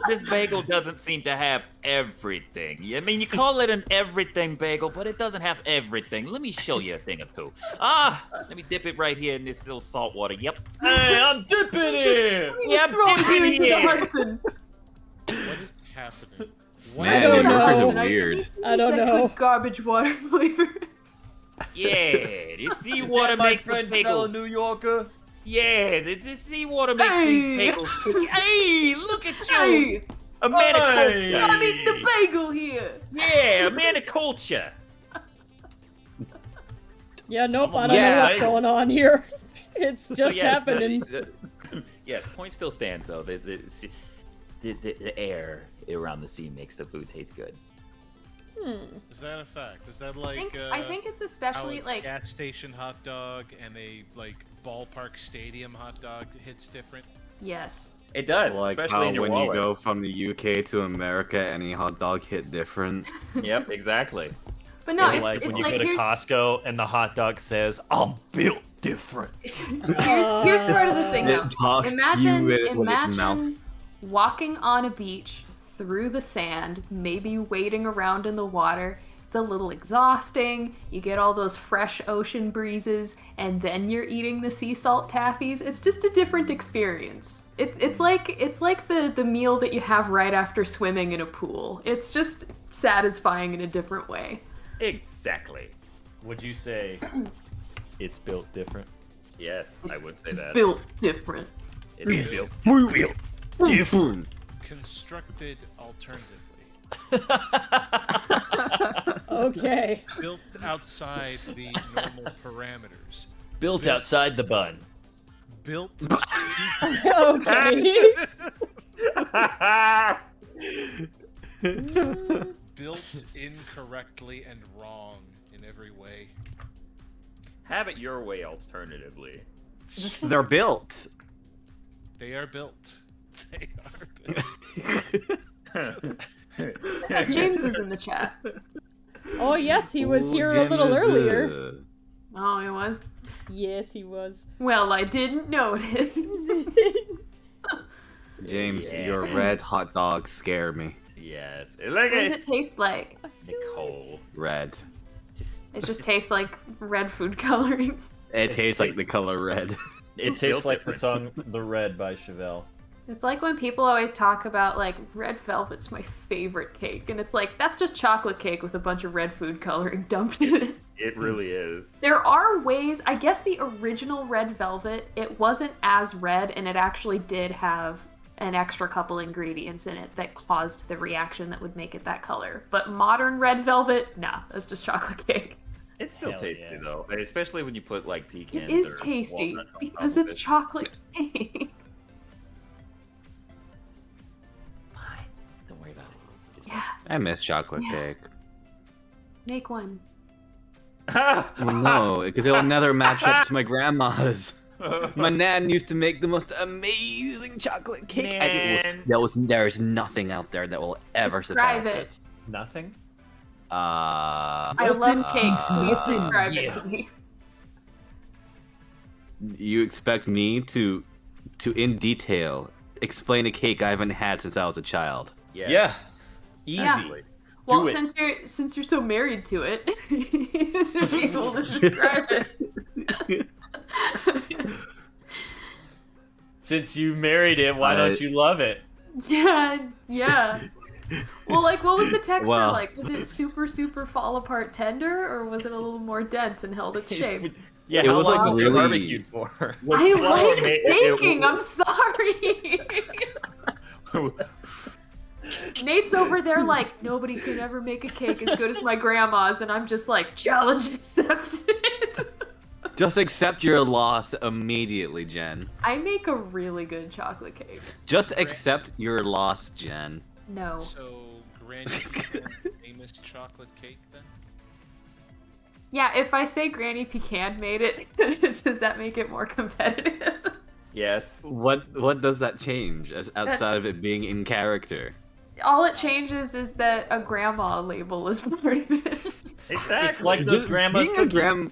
This bagel doesn't seem to have everything. I mean, you call it an everything bagel, but it doesn't have everything. Let me show you a thing or two. Let me dip it right here in this little salt water. Yep. Hey, I'm dipping it. just throw it here into the Hudson. What is happening? Man, don't New Yorkers know. are weird. I don't That know. good garbage water flavor. Yeah, the seawater My makes the friend fellow bagels. New Yorker. Yeah, the seawater makes these bagels. Hey, look at you. Hey, A man of culture. I'm eating the bagel here. Yeah, a man of culture. Yeah, nope, I don't know Yeah, what's going on here. It's just yes, happening. Yes, point still stands though. The air around the sea makes the food taste good. Is that a fact? Is that like I think it's especially how a like gas station hot dog and a like ballpark stadium hot dog hits different? yes. It does, Like especially how in your when wallet. you go from the UK to America, any hot dog hit different. Yep, exactly. But no, Or it's like it's when you like go to here's Costco and the hot dog says, "I'm built different." here's part of the thing though. It talks Imagine to you with its mouth. walking on a beach through the sand, maybe wading around in the water. It's a little exhausting. You get all those fresh ocean breezes, and then you're eating the sea salt taffies. It's just a different experience. It's like the meal that you have right after swimming in a pool. It's just satisfying in a different way. Exactly. Would you say it's built different? Yes, I would say that. Built different. It is built Different. Constructed alternatively. Okay. Built outside the normal parameters. Built outside the bun. Built. Okay. Built incorrectly and wrong in every way. Have it your way, alternatively. They're built. They are built. They are built. James is in the chat. Oh yes, he was Ooh, here a Jim little is, earlier. Oh, he was? Yes, he was. Well, I didn't notice. James, Yeah. your red hot dogs scare me. Yes. What Look does at it taste like? Nicole. Red. It just tastes like red food coloring. It tastes like the color red. It tastes like the song "The Red" by Chevelle. It's like when people always talk about, like, red velvet's my favorite cake, and it's like, that's just chocolate cake with a bunch of red food coloring dumped in it. It really is. There are ways, I guess the original red velvet, it wasn't as red, and it actually did have an extra couple ingredients in it that caused the reaction that would make it that color. But modern red velvet, nah, that's just chocolate cake. It's still Hell tasty yeah. though, especially when you put like pecans. It is or tasty, walnuts on because top of it's it. chocolate cake. Fine. Don't worry about it. Yeah, I miss chocolate Yeah. cake. make one. Well, no, because it'll never match up to my grandma's. My nan used to make the most amazing chocolate cake. And there's nothing out there that will ever Describe surpass it. it. Nothing. I love cakes. Please describe it to me. You expect me to in detail explain a cake I haven't had since I was a child? Yeah. Easy. Yeah. Well, Do it. since you're so married to it, you should be able to describe it. Since you married it, why don't you love it? Yeah. Well, like, what was the texture Well- like? Was it super, super fall apart tender, or was it a little more dense and held its shape? Yeah, It how was, long like, was it really- barbecued for? I Well, was it- thinking. I'm sorry. Nate's over there like, nobody can ever make a cake as good as my grandma's, and I'm just like, challenge accepted. Just accept your loss immediately, Jen. I make a really good chocolate cake. Just accept your loss, Jen. No. So, Granny Pecan's famous chocolate cake then? Yeah, if I say Granny Pecan made it, does that make it more competitive? Yes. What does that change outside of it being in character? All it changes is that a grandma label is part of it. Exactly. It's like those grandma's being cookies.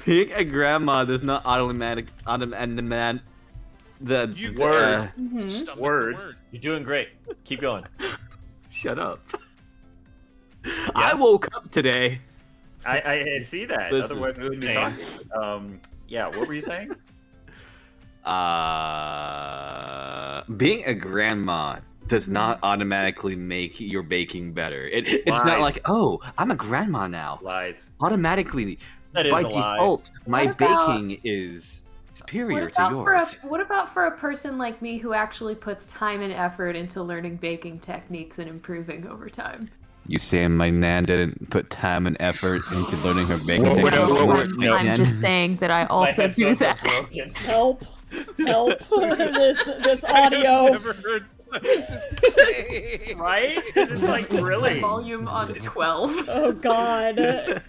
being a grandma does not automatic the You Word. Stomach the Words. word. You're doing great. Keep going. Shut up. I woke up today. I see that. Listen, Otherwise, we wouldn't be man. talking. Yeah. What were you saying? Being a grandma does not automatically make your baking better. It's Lies. not like, oh, I'm a grandma now. Lies. Automatically, That is by a lie. default, my What about- baking is superior to yours. What about for a person like me who actually puts time and effort into learning baking techniques and improving over time? You saying my nan didn't put time and effort into learning her baking Whoa, techniques? whoa, whoa, whoa, I'm just saying that I My also do headphones are that. broken. Help. this audio. Never heard such a thing. Right? It's like really. Volume on 12. Oh god.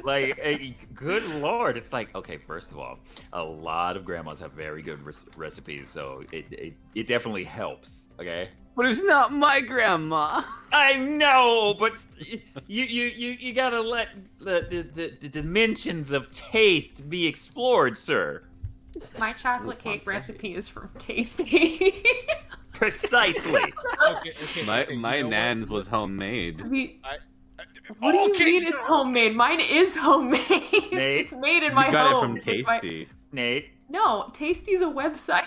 Like, good lord, it's like, okay, first of all, a lot of grandmas have very good recipes, so it definitely helps, okay? But it's not my grandma. I know, but you gotta let the dimensions of taste be explored, sir. My chocolate cake recipe is from Tasty. Precisely. Okay, My you know what? nan's was homemade. What do All you cakes mean it's are- homemade? Mine is homemade. Nate, It's made in You my got home. it from It's my- Tasty. Nate, No, Tasty's a website.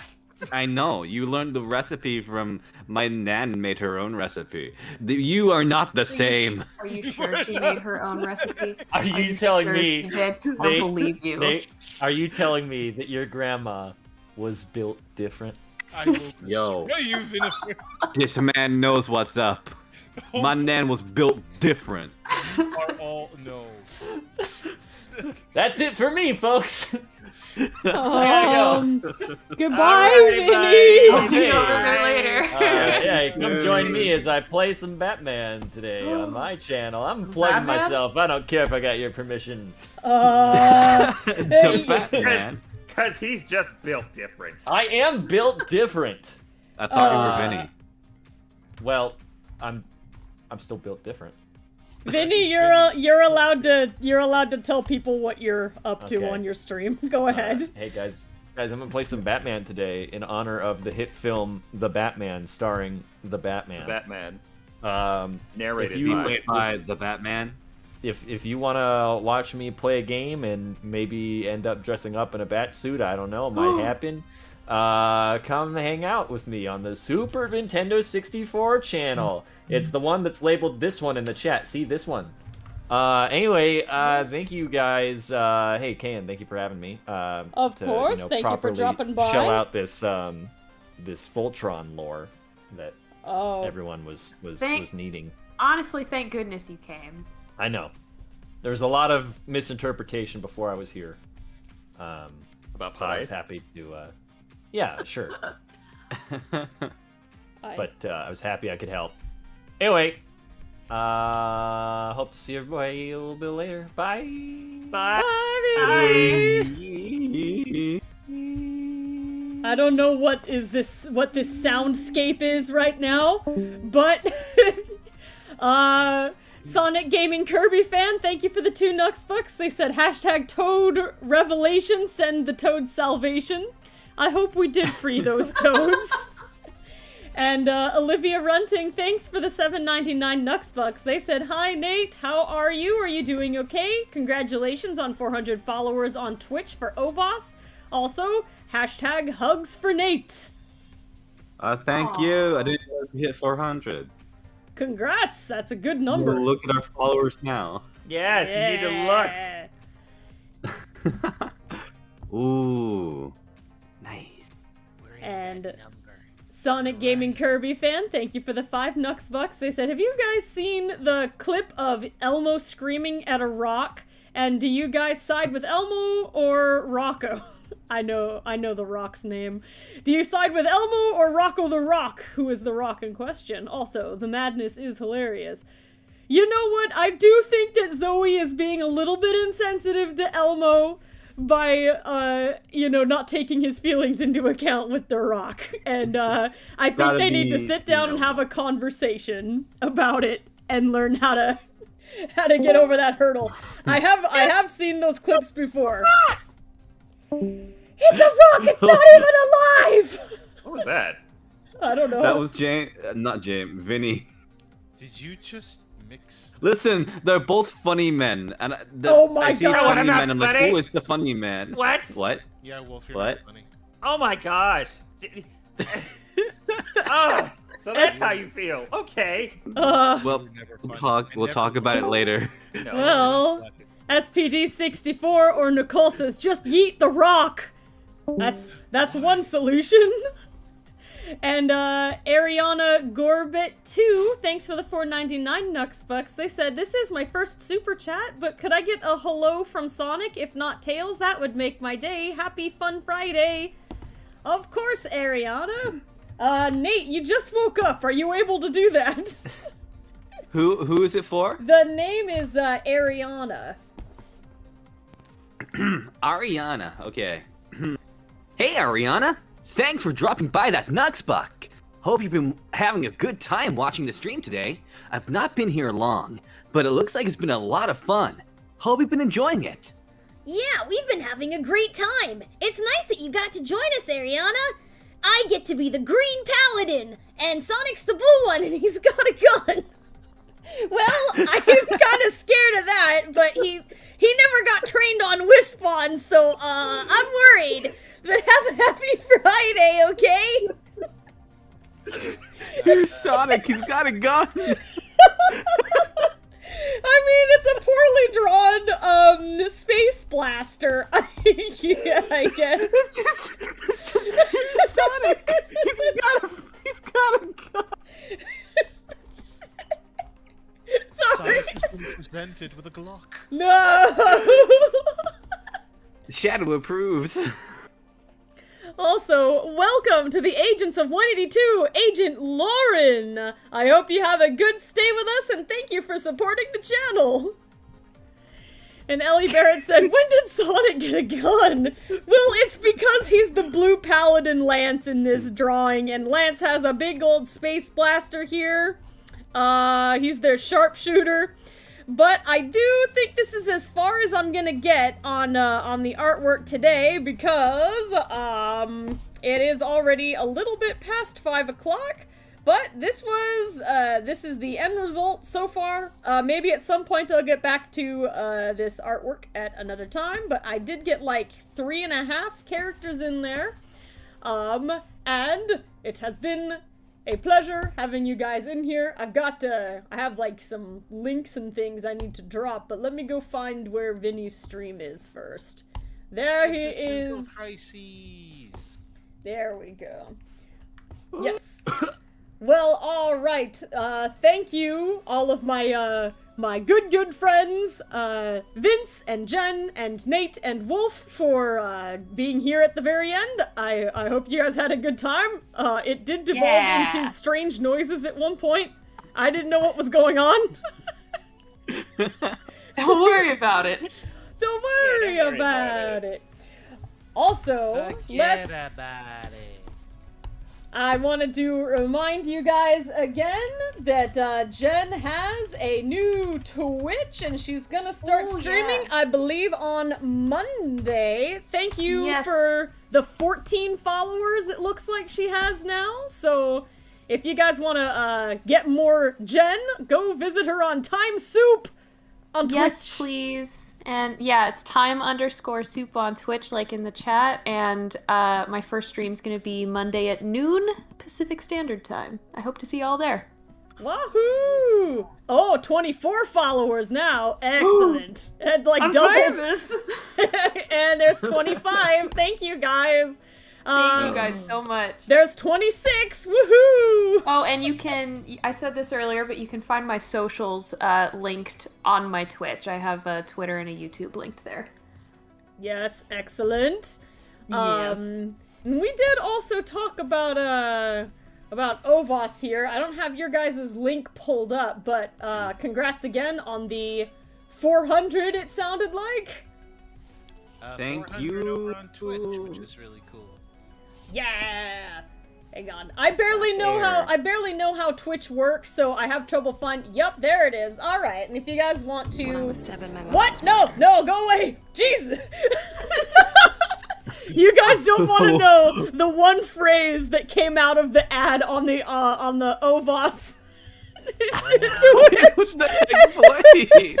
I know. You learned the recipe from my nan made her own recipe. You are not the same. Are you sure she made her own recipe? Are you telling sure me? she did? I Nate- believe you. Nate, are you telling me that your grandma was built different? I will Yo. destroy you, Vinifer. This man knows what's up. My nan was built different. You are all no. That's it for me, folks. Goodbye, Vinny. I'll see you over there later. Yeah, come join me as I play some Batman today on my channel. I'm plugging Batman? myself. I don't care if I got your permission. To Batman. Because he's just built different. I am built different. I thought you were Vinny. Well, I'm still built different. Vinny, you're allowed to tell people what you're up to Okay. on your stream. Go ahead. Hey guys, I'm gonna play some Batman today in honor of the hit film The Batman, starring the Batman. Batman. if Narrated you, By the Batman. if you want to watch me play a game and maybe end up dressing up in a bat suit, I don't know, might happen. Come hang out with me on the Super Nintendo 64 channel. It's the one that's labeled this one in the chat. See this one. Anyway, thank you guys. Hey, Kayan, thank you for having me. Of course, thank you for properly dropping by. Shell out this this VOLTRON lore that Oh, everyone was needing. Honestly, thank goodness you came. I know. There was a lot of misinterpretation before I was here. About But I was pies. happy to. Yeah, sure. But I was happy I could help. Anyway, hope to see everybody a little bit later. Bye. Bye. I don't know what this soundscape is right now, but Sonic Gaming Kirby fan, thank you for the 2 Nux bucks. They said hashtag Toad Revelation, send the Toad salvation. I hope we did free those toads. And Olivia Runting, thanks for the $7.99 Nux bucks. They said, hi Nate, how are you? Are you doing okay? Congratulations on 400 followers on Twitch for Ovos. Also, hashtag hugs for Nate. Thank you. I didn't know we hit 400. Congrats, that's a good number. Look at our followers now. Yes, you need to look. Ooh. Nice. And Sonic Gaming Kirby fan, thank you for the 5 Nux bucks. They said, have you guys seen the clip of Elmo screaming at a rock? And do you guys side with Elmo or Rocco? I know the Rock's name. Do you side with Elmo or Rocco the Rock, who is the Rock in question? Also, the madness is hilarious. You know what? I do think that Zoe is being a little bit insensitive to Elmo by, not taking his feelings into account with the Rock. And I think they need to sit down and have a conversation about it and learn how to get over that hurdle. I have seen those clips before. It's a rock! It's not even alive! What was that? I don't know. That was not James, Vinny. Did you just mix? Listen, they're both funny men, and Oh my I see God. funny I'm not men. I'm like, funny. who is the funny man? What? What? Yeah, Wolf, you're What? not funny. Oh my gosh. Oh, so that's how you feel. Okay. Well, You're never we'll funny. talk. We'll talk about it later. No. Well, SPD64 or Nicole says, just yeet the rock. That's one solution. And Ariana Gorbit 2, thanks for the $4.99 Nux bucks. They said, this is my first super chat, but could I get a hello from Sonic? If not Tails, that would make my day. Happy Fun Friday. Of course, Ariana. Nate, you just woke up. Are you able to do that? Who is it for? The name is Ariana. Ariana. Okay. Hey, Ariana. Thanks for dropping by that Nux buck. Hope you've been having a good time watching the stream today. I've not been here long, but it looks like it's been a lot of fun. Hope you've been enjoying it. Yeah, we've been having a great time. It's nice that you got to join us, Ariana. I get to be the Green Paladin, and Sonic's the blue one, and he's got a gun. Well, I'm kind of scared of that, but he never got trained on Wispawn, so I'm worried. But have a happy Friday, okay? Here's Sonic. He's got a gun. I mean, it's a poorly drawn space blaster. Yeah, I guess. It's just Sonic. He's Presented with a Glock. No! Shadow approves. Also, welcome to the Agents of 182, Agent Lauren! I hope you have a good stay with us, and thank you for supporting the channel! And Ellie Barrett said, when did Sonic get a gun? Well, it's because he's the blue paladin Lance in this drawing, and Lance has a big old space blaster here. He's their sharpshooter. But I do think this is as far as I'm gonna get on the artwork today, because, it is already a little bit past 5 o'clock, but this is the end result so far. Maybe at some point I'll get back to, this artwork at another time, but I did get, like, 3.5 characters in there, and it has been a pleasure having you guys in here. I have like some links and things I need to drop, but let me go find where Vinny's stream is first. There he is. Crises. There we go. Yes. Well, all right. Thank you, all of my my good friends, Vince and Jen and Nate and Wolf, for being here at the very end. I hope you guys had a good time. It did devolve into strange noises at one point. I didn't know what was going on. Don't worry about it. Don't worry about it. Also, I wanted to remind you guys again that Jen has a new Twitch, and she's gonna start streaming, I believe, on Monday. Thank you for the 14 followers it looks like she has now. So if you guys want to get more Jen, go visit her on Time Soup on Twitch. Yes, please. And yeah, it's time_soup on Twitch, like in the chat. And my first stream's gonna be Monday at noon Pacific Standard Time. I hope to see y'all there. Wahoo! Oh, 24 followers now. Excellent. And like I'm doubled. famous. And there's 25. Thank you guys. Thank you guys so much. There's 26. Woohoo! Oh, and you can, I said this earlier, but you can find my socials linked on my Twitch. I have a Twitter and a YouTube linked there. Yes, excellent. Yes. And we did also talk about Ovos here. I don't have your guys' link pulled up, but congrats again on the 400, it sounded like. Thank you. Over on Twitch, which is really cool. Yeah. Hang on. I barely know how Twitch works, so I have trouble finding. Yep, there it is. All right. And if you guys want to When I was 7, my mom What? was No, go away. Jesus. You guys don't want to know the one phrase that came out of the ad on the Ovos. What the heck played?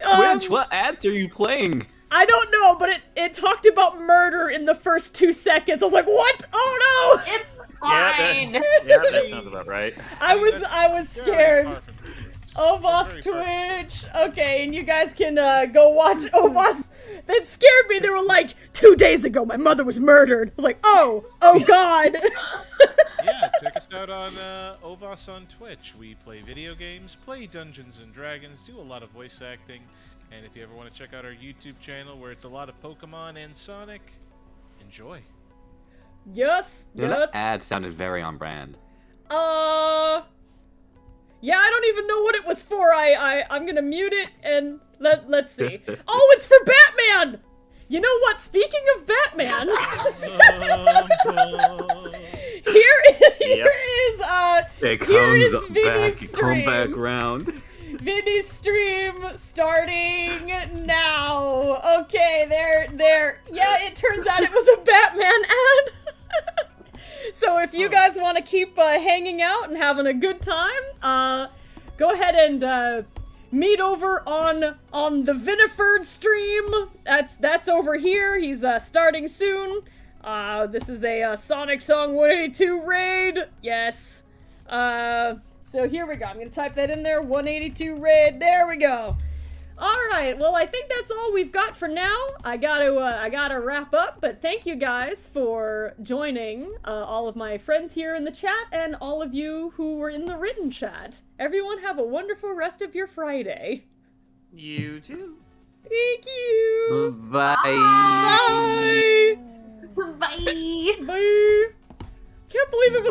Twitch, what ads are you playing? I don't know, but it talked about murder in the first 2 seconds. I was like, what? Oh no! It's fine. That sounds about right. I was scared. Ovos Twitch. Okay, and you guys can go watch Ovos. That scared me. They were like, 2 days ago, my mother was murdered. I was like, oh God. Yeah, check us out on Ovos on Twitch. We play video games, play Dungeons and Dragons, do a lot of voice acting. And if you ever want to check out our YouTube channel where it's a lot of Pokemon and Sonic, enjoy. Yes. That ad sounded very on brand. Yeah, I don't even know what it was for. I'm gonna mute it and let's see. Oh, it's for Batman! You know what? Speaking of Batman, here is Vinny's stream. Comeback round. Vinny's stream starting now. Okay, there. Yeah, it turns out it was a Batman ad. So if you guys want to keep hanging out and having a good time, go ahead and meet over on the Viniford stream. That's over here. He's starting soon. This is a Sonic Song 182 raid. Yes. So here we go. I'm gonna type that in there. 182 raid. There we go. Alright, well I think that's all we've got for now. I gotta wrap up, but thank you guys for joining, all of my friends here in the chat and all of you who were in the written chat. Everyone have a wonderful rest of your Friday. You too. Thank you! Bye. Bye! Bye. Bye! Can't believe it was